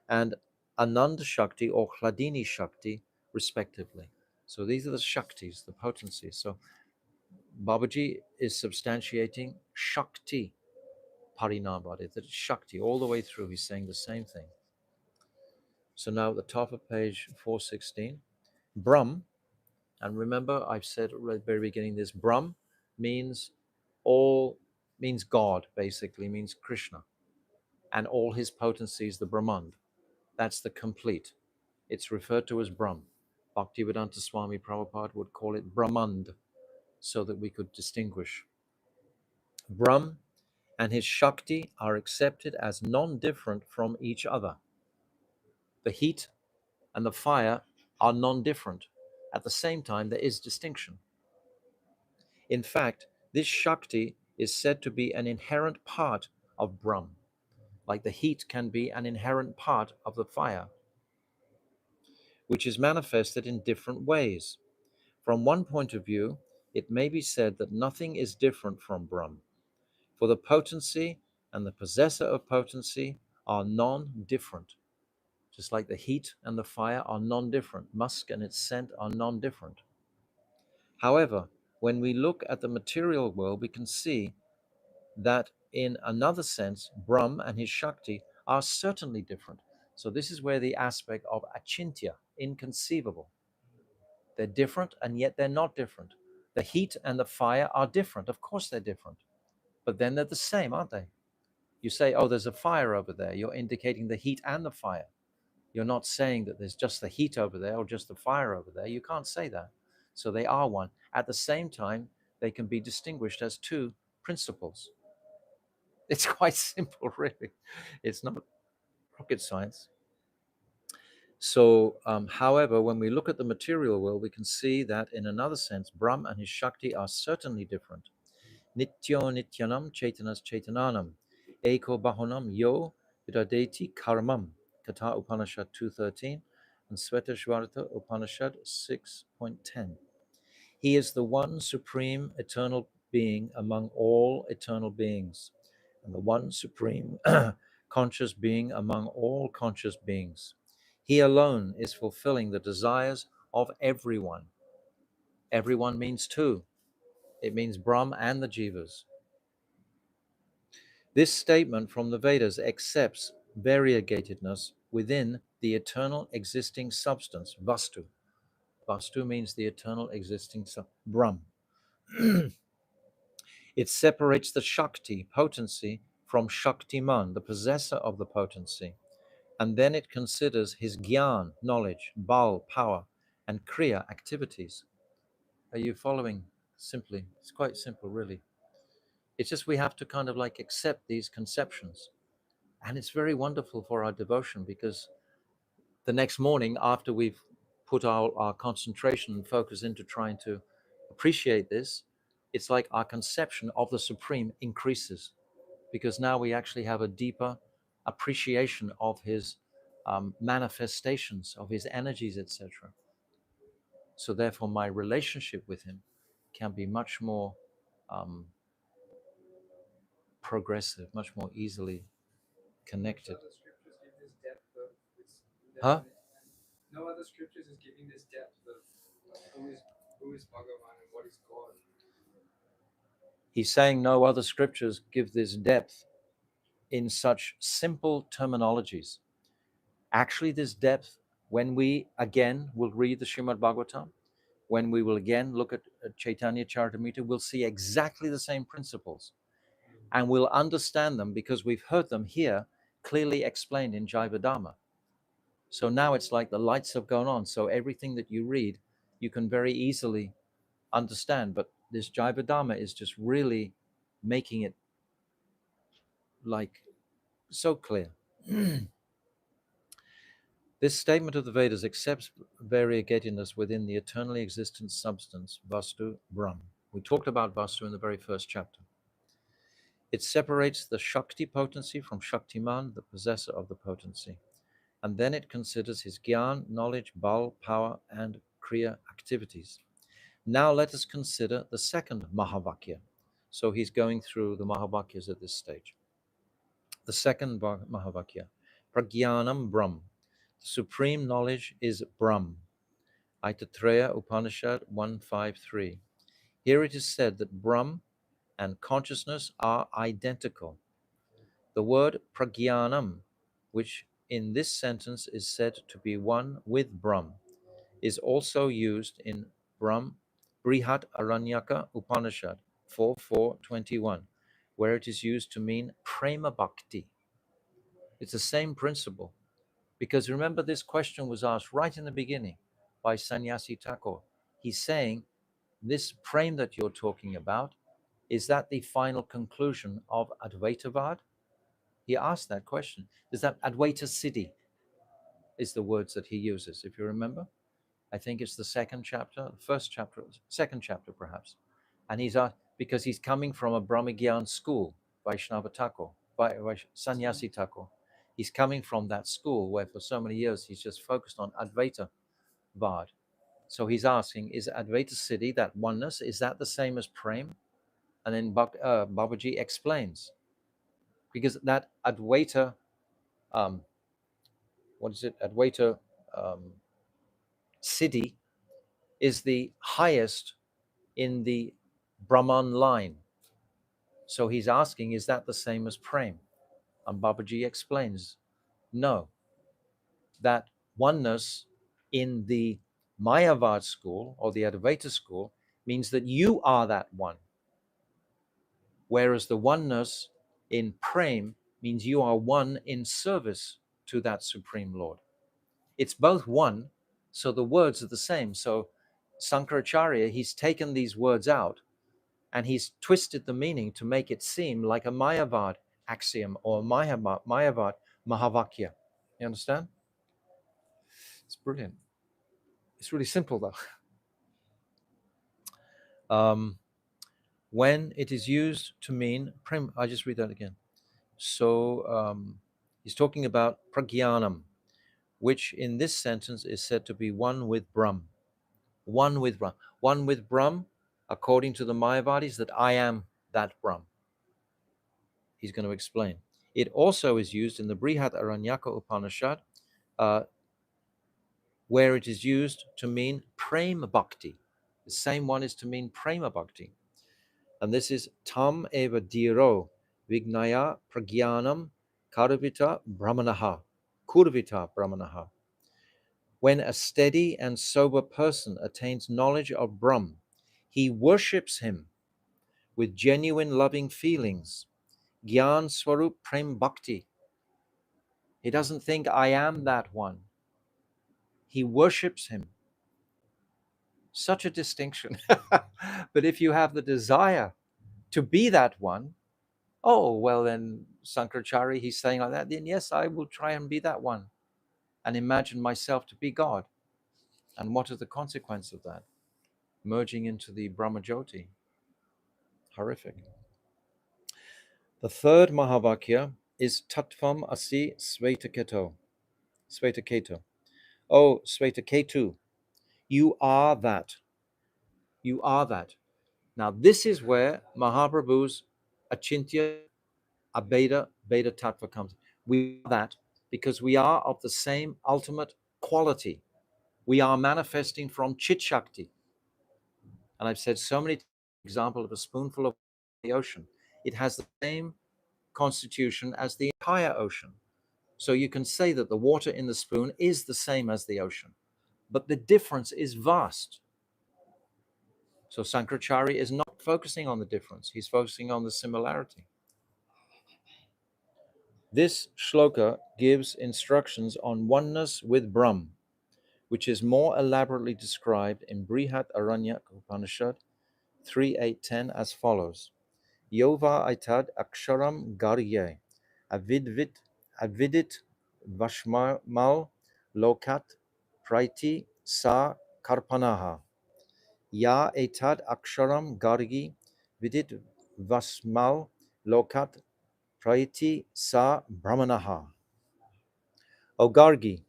And Ananda Shakti or Hladini Shakti, respectively. So these are the Shaktis, the potencies. So Babaji is substantiating Shakti Parinabhadi, that Shakti all the way through. He's saying the same thing. So now at the top of page 416, Brahm, and remember I've said at the very beginning, this Brahm means God, basically, means Krishna, and all his potencies, the Brahmand. That's the complete. It's referred to as Brahm. Bhaktivedanta Swami Prabhupada would call it Brahmand, so that we could distinguish. Brahm and his Shakti are accepted as non-different from each other. The heat and the fire are non-different. At the same time, there is distinction. In fact, this Shakti is said to be an inherent part of Brahm, like the heat can be an inherent part of the fire, which is manifested in different ways. From one point of view, it may be said that nothing is different from Brahm, for the potency and the possessor of potency are non-different. Just like the heat and the fire are non-different, musk and its scent are non-different. However, when we look at the material world, we can see that in another sense, Brahm and his Shakti are certainly different. So this is where the aspect of achintya, inconceivable. They're different and yet they're not different. The heat and the fire are different. Of course they're different. But then they're the same, aren't they? You say, oh, there's a fire over there. You're indicating the heat and the fire. You're not saying that there's just the heat over there or just the fire over there. You can't say that. So they are one. At the same time, they can be distinguished as two principles. It's quite simple, really. It's not rocket science. So, however, when we look at the material world, we can see that in another sense, Brahm and his Shakti are certainly different. Nityo Nityanam Chaitanas Chaitananam Eko Bahunam Yo Vidadeti Karmam, Katha Upanishad 2.13 and Svetashvarta Upanishad 6.10. He is the one supreme eternal being among all eternal beings, and the one supreme conscious being among all conscious beings. He alone is fulfilling the desires of everyone. Everyone means two. It means Brahm and the Jivas. This statement from the Vedas accepts variegatedness within the eternal existing substance, Vastu. Vastu means the eternal existing Brahm. It separates the Shakti, potency, from Shaktiman, the possessor of the potency. And then it considers his Gyan, knowledge, Bal, power, and Kriya, activities. Are you following? Simply, it's quite simple, really. It's just we have to kind of like accept these conceptions. And it's very wonderful for our devotion, because the next morning, after we've put our concentration and focus into trying to appreciate this, it's like our conception of the Supreme increases, because now we actually have a deeper appreciation of his manifestations, of his energies, etc. So therefore, my relationship with him can be much more um, progressive, much more easily connected. Other scriptures give this depth of its Huh? no other scriptures is giving this depth of who is Bhagavan and what is God. He's saying no other scriptures give this depth in such simple terminologies. Actually, this depth, when we again will read the Srimad Bhagavatam, when we will again look at Chaitanya Charitamrita, we'll see exactly the same principles. And we'll understand them because we've heard them here clearly explained in Jaiva Dharma. So now it's like the lights have gone on. So everything that you read, you can very easily understand. But this Jaiva Dharma is just really making it like so clear. This statement of the Vedas accepts variegatedness within the eternally existent substance, Vastu, Brahm. We talked about Vastu in the very first chapter. It separates the Shakti potency from Shaktiman, the possessor of the potency. And then it considers his Gyan, knowledge, Bal, power, and Kriya activities. Now let us consider the second Mahavakya. So he's going through the Mahavakyas at this stage. The second Mahavakya, Pragyanam Brahm. The supreme knowledge is Brahm. Aitatreya Upanishad 153. Here it is said that Brahm and consciousness are identical. The word pragyanam, which in this sentence is said to be one with Brahm, is also used in Brihat Aranyaka Upanishad 4.4.21, where it is used to mean prema bhakti. It's the same principle. Because remember, this question was asked right in the beginning by Sannyasi Thakur. He's saying, this prem that you're talking about, is that the final conclusion of Advaitavad? He asked that question. Is that Advaita Siddhi is the words that he uses, if you remember? I think it's the second chapter, first chapter, second chapter perhaps. And he's asked, because he's coming from a Brahmagyan school, Vaishnava Thakur, Sannyasi Thakur. He's coming from that school where for so many years he's just focused on Advaita Vad. So he's asking, is Advaita Siddhi, that oneness, is that the same as Prem? And then Babaji explains, because that Advaita, Advaita Siddhi is the highest in the Brahman line. So he's asking, is that the same as Prem? And Babaji explains, no, that oneness in the Mayavad school or the Advaita school means that you are that one. Whereas the oneness in Prem means you are one in service to that Supreme Lord. It's both one, so the words are the same. So Sankaracharya, he's taken these words out and he's twisted the meaning to make it seem like a Mayavad axiom or Mayavad Mahavakya. You understand? It's brilliant. It's really simple though. When it is used to mean, I just read that again. So he's talking about pragyanam, which in this sentence is said to be one with Brahm. One with Brahm. One with Brahm, according to the Mayavadis, that I am that Brahm. He's going to explain. It also is used in the Brihat Aranyaka Upanishad, where it is used to mean prema bhakti. The same one is to mean prema bhakti. And this is tam eva diro vignaya pragyanam karvita brahmanaha. Kurvita brahmanaha. When a steady and sober person attains knowledge of Brahm, he worships him with genuine loving feelings. Gyan Swarup Prem Bhakti. He doesn't think I am that one. He worships him. Such a distinction. But if you have the desire to be that one, oh, well, then Sankaracharya, he's saying like that, then yes, I will try and be that one and imagine myself to be God. And what is the consequence of that? Merging into the Brahmajyoti. Horrific. The third Mahavakya is Tattvam Asi Svetaketo. Svetaketo. Oh, Svetaketu, you are that. You are that. Now, this is where Mahaprabhu's Achintya Abheda Beda Tattva comes. We are that because we are of the same ultimate quality. We are manifesting from Chit Shakti. And I've said so many times, example of a spoonful of the ocean. It has the same constitution as the entire ocean. So you can say that the water in the spoon is the same as the ocean, but the difference is vast. So Sankaracharya is not focusing on the difference, he's focusing on the similarity. This shloka gives instructions on oneness with Brahm, which is more elaborately described in Brihat Aranyak Upanishad 3.8.10 as follows. Yova aitad aksharam garye avidit vashmal lokat praiti sa karpanaha. Ya etad aksharam gargi vidit vasmal lokat praiti sa brahmanaha. O Gargi,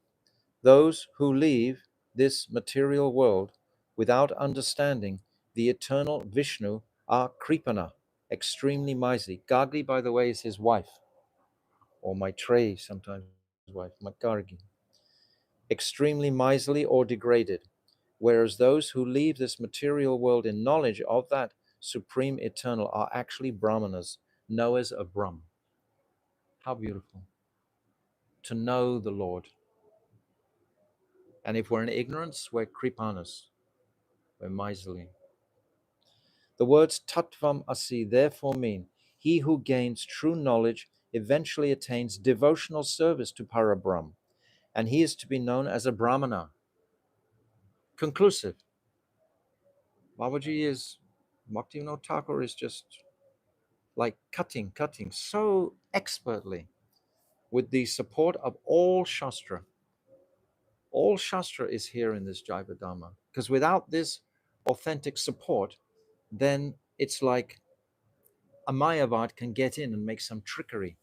those who leave this material world without understanding the eternal Vishnu are Kripana, extremely miserly. Gargi, by the way, is his wife, or Maitreyi, sometimes his wife, Gargi. Extremely miserly or degraded, whereas those who leave this material world in knowledge of that supreme eternal are actually Brahmanas, knowers of Brahm. How beautiful. To know the Lord. And if we're in ignorance, we're Kripanas, we're miserly. The words Tattvam Asi therefore mean he who gains true knowledge eventually attains devotional service to Parabrahm, and he is to be known as a Brahmana. Conclusive. Babaji is, Bhaktivinoda Thakur is just like cutting so expertly with the support of all Shastra. All Shastra is here in this Jaiva Dharma, because without this authentic support, then it's like a Mayavad can get in and make some trickery,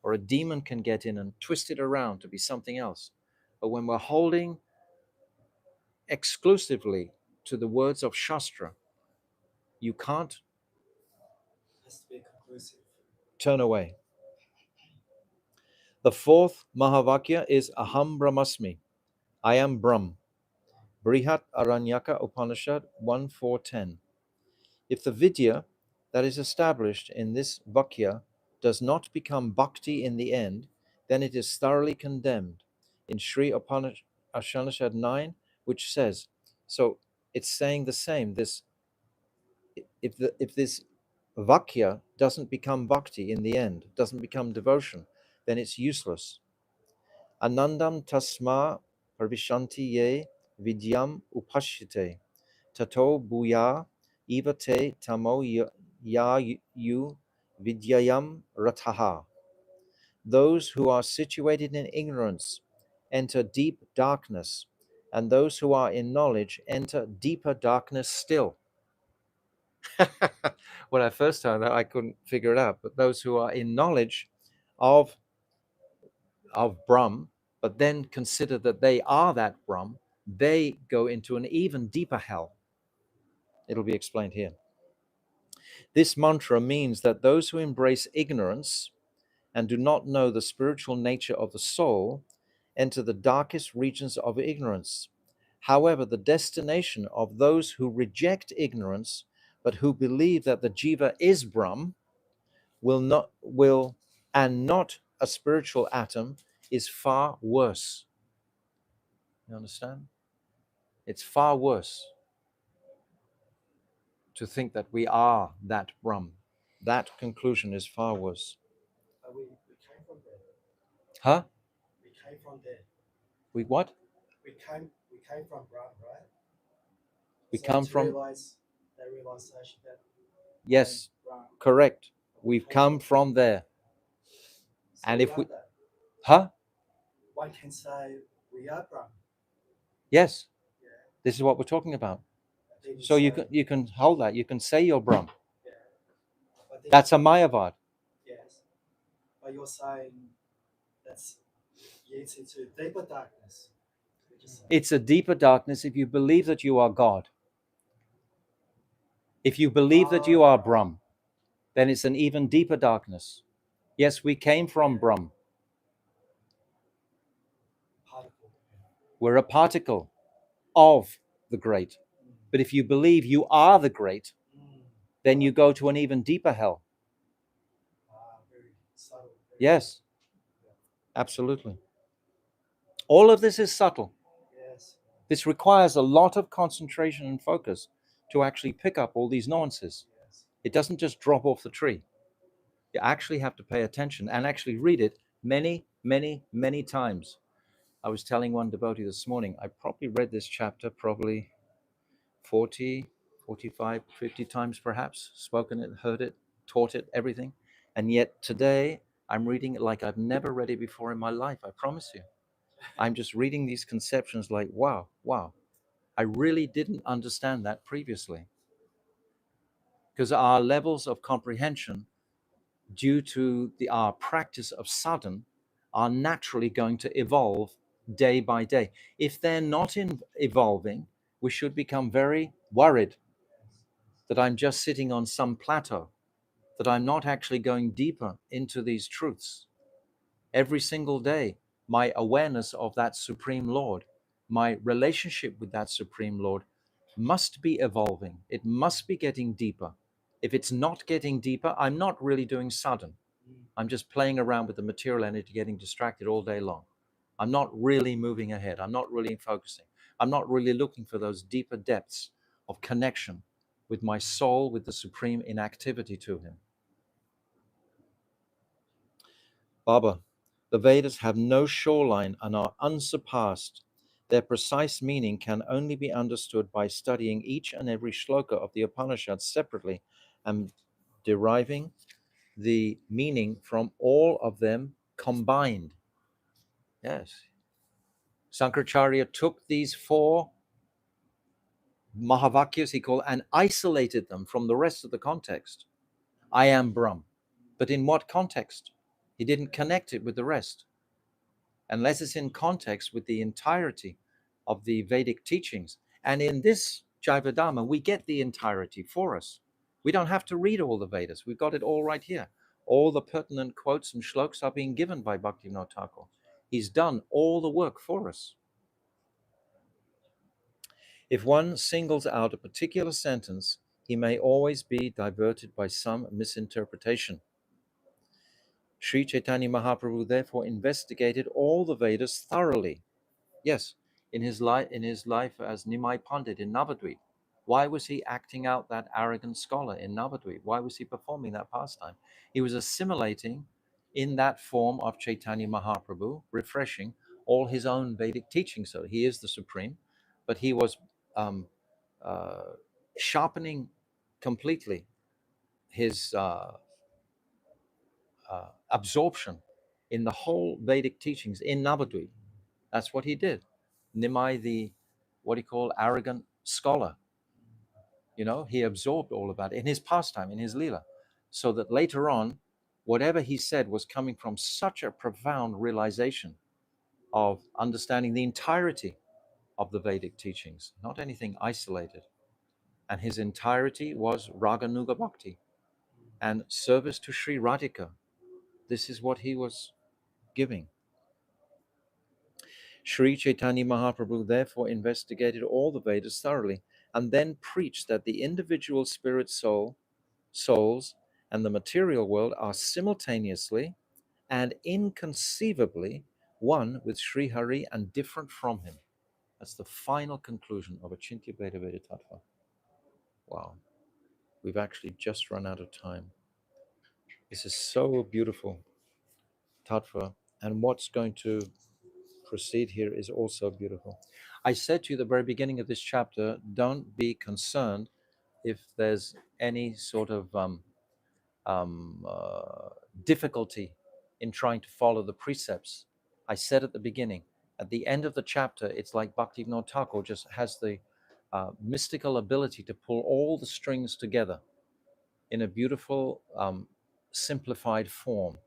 or a demon can get in and twist it around to be something else. But when we're holding exclusively to the words of Shastra, you can't Has to be conclusive. turn away. The fourth Mahavakya is Aham Brahmasmi, I am Brahm. Brihat Aranyaka Upanishad 1.4.10. If the vidya that is established in this vakya does not become bhakti in the end, then it is thoroughly condemned in Sri Upanishad 9, which says, so it's saying the same. If this vakya doesn't become bhakti in the end, doesn't become devotion, then it's useless. Anandam tasma parvishanti ye vidyam upashyate tato bhuya ivate tamo ya yu vidyayam rataha. Those who are situated in ignorance enter deep darkness, and those who are in knowledge enter deeper darkness still. When I first heard that, I couldn't figure it out. But those who are in knowledge of Brahm, but then consider that they are that Brahm, they go into an even deeper hell. It'll be explained here. This mantra means that those who embrace ignorance and do not know the spiritual nature of the soul enter the darkest regions of ignorance. However, the destination of those who reject ignorance but who believe that the jiva is Brahm will and not a spiritual atom is far worse. You understand? It's far worse to think that we are that Brahm. That conclusion is far worse. We came from there. Huh? We came from there. We what? We came from Brahm, right? We So come to from realize that realization that yes, Brahm, correct. we We've came come from there. So And we if are we that. huh? One can say we are Brahm. Yes. Yeah. This is what we're talking about. Then So say, you can hold that. You can say you're Brahm. yeah. But then That's a Mayavad. yes. But you're saying that's yet into deeper darkness. It's a deeper darkness if you believe that you are God. If you believe that you are Brahm, then it's an even deeper darkness. Yes, we came from Brahm. Particle. We're a particle of the great. But if you believe you are the great, then you go to an even deeper hell. Very subtle. Yes, absolutely. All of this is subtle. Yes. This requires a lot of concentration and focus to actually pick up all these nuances. Yes. It doesn't just drop off the tree. You actually have to pay attention and actually read it many, many, many times. I was telling one devotee this morning, I probably read this chapter probably 40, 45, 50 times perhaps, spoken it, heard it, taught it, everything. And yet today I'm reading it like I've never read it before in my life, I promise you. I'm just reading these conceptions like, wow, wow. I really didn't understand that previously. Because our levels of comprehension, due to our practice of sadhana, are naturally going to evolve day by day. If they're not evolving, we should become very worried that I'm just sitting on some plateau, that I'm not actually going deeper into these truths. Every single day, my awareness of that Supreme Lord, my relationship with that Supreme Lord must be evolving. It must be getting deeper. If it's not getting deeper, I'm not really doing sadhana. I'm just playing around with the material energy, getting distracted all day long. I'm not really moving ahead. I'm not really focusing. I'm not really looking for those deeper depths of connection with my soul, with the Supreme in activity to Him. Baba, the Vedas have no shoreline and are unsurpassed. Their precise meaning can only be understood by studying each and every shloka of the Upanishads separately and deriving the meaning from all of them combined. Yes. Sankaracharya took these four Mahavakyas, he called, and isolated them from the rest of the context. I am Brahm. But in what context? He didn't connect it with the rest. Unless it's in context with the entirety of the Vedic teachings. And in this Jaiva Dharma, we get the entirety for us. We don't have to read all the Vedas. We've got it all right here. All the pertinent quotes and shlokas are being given by Bhaktivinoda Thakur. He's done all the work for us. If one singles out a particular sentence, he may always be diverted by some misinterpretation. Sri Chaitanya Mahaprabhu therefore investigated all the Vedas thoroughly. Yes, in his life as Nimai Pandit in Navadvip. Why was he acting out that arrogant scholar in Navadvip? Why was he performing that pastime? He was assimilating in that form of Chaitanya Mahaprabhu, refreshing all his own Vedic teachings. So he is the supreme, but he was sharpening completely his absorption in the whole Vedic teachings in Navadvip. That's what he did. Nimai, the what he called arrogant scholar, he absorbed all of that in his pastime, in his lila, so that later on, whatever he said was coming from such a profound realization of understanding the entirety of the Vedic teachings, not anything isolated. And his entirety was Raga Nuga Bhakti and service to Sri Radhika, This is what he was giving. Sri Chaitanya Mahaprabhu therefore investigated all the Vedas thoroughly and then preached that the individual spirit souls and the material world are simultaneously and inconceivably one with Sri Hari and different from him. That's the final conclusion of Achintya Bheda Veda Tattva. Wow. We've actually just run out of time. This is so beautiful, Tattva, and what's going to proceed here is also beautiful. I said to you at the very beginning of this chapter, don't be concerned if there's any sort of difficulty in trying to follow the precepts. I said at the beginning, at the end of the chapter, it's like Bhaktivinoda Thakur just has the mystical ability to pull all the strings together in a beautiful, simplified form.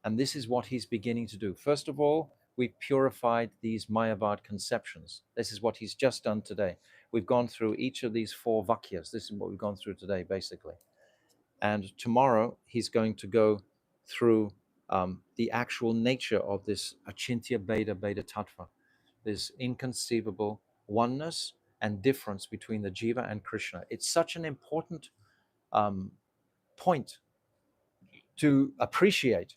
And this is what he's beginning to do. First of all, we've purified these Mayavad conceptions. This is what he's just done today. We've gone through each of these 4 Vakyas. This is what we've gone through today, basically. And tomorrow, he's going to go through the actual nature of this Achintya Bheda Bheda Tattva, this inconceivable oneness and difference between the Jiva and Krishna. It's such an important point to appreciate.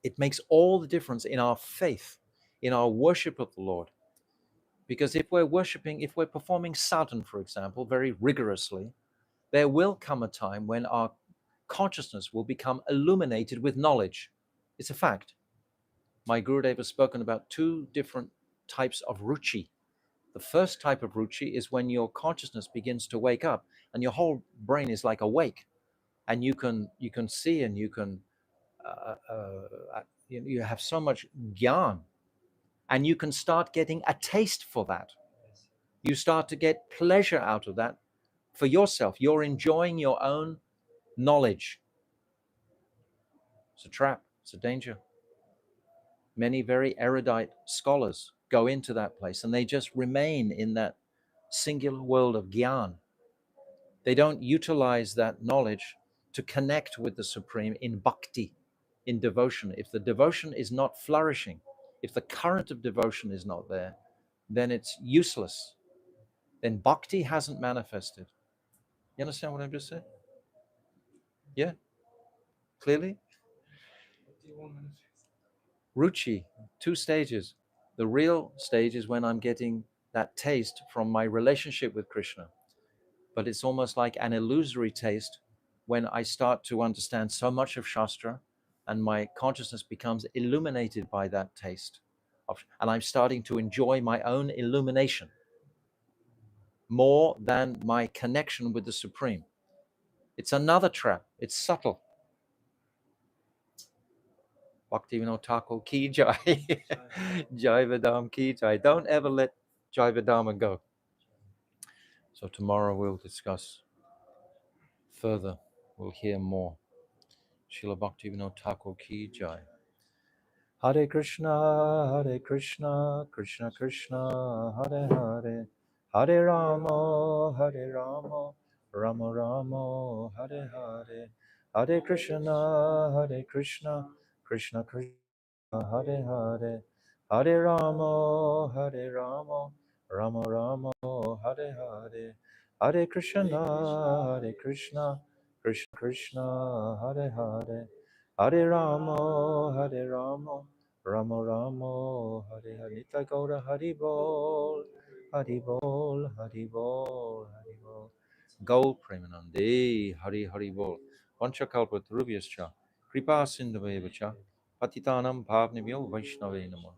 It makes all the difference in our faith, in our worship of the Lord. Because if we're performing sadhana, for example, very rigorously, there will come a time when our consciousness will become illuminated with knowledge. It's a fact. My Gurudev has spoken about 2 different types of ruchi. The first type of ruchi is when your consciousness begins to wake up and your whole brain is like awake, and you can see, and you can you have so much gyan, and you can start getting a taste for that. You start to get pleasure out of that for yourself. You're enjoying your own knowledge. It's a trap. It's a danger. Many very erudite scholars go into that place and they just remain in that singular world of gyan. They don't utilize that knowledge to connect with the Supreme in bhakti, in devotion. If the devotion is not flourishing, if the current of devotion is not there, then it's useless. Then bhakti hasn't manifested. You understand what I've just said? Yeah? Clearly? Ruchi, 2 stages. The real stage is when I'm getting that taste from my relationship with Krishna. But it's almost like an illusory taste when I start to understand so much of Shastra and my consciousness becomes illuminated by that taste. And I'm starting to enjoy my own illumination more than my connection with the Supreme. It's another trap. It's subtle. Bhaktivinoda Thakur ki jai. Jaiva Dham ki jai. Don't ever let Jaiva Dharma go. So tomorrow we'll discuss further. We'll hear more. Srila Bhaktivinoda Thakur ki jai. Hare Krishna, Krishna Krishna, Hare Hare, Hare Rama, Rama Rama, Hare Hare, Hare Krishna, Krishna Krishna, Hare Hare, Hare Rama, Rama Rama, Hare Hare, Hare Krishna, Krishna Krishna, Hare Hare, Hare Rama, Rama Rama, Hare Hare. Nitya Gaura Hari Bol, Hari Bol, Hari Bol, Hari Bol. Gaul Premanande, Hari Hari Bol. Vanchakalpa Tarubhyascha, Kripa Sindhaveva cha, Patitanam Bhavnivyo Vaishnave Namo.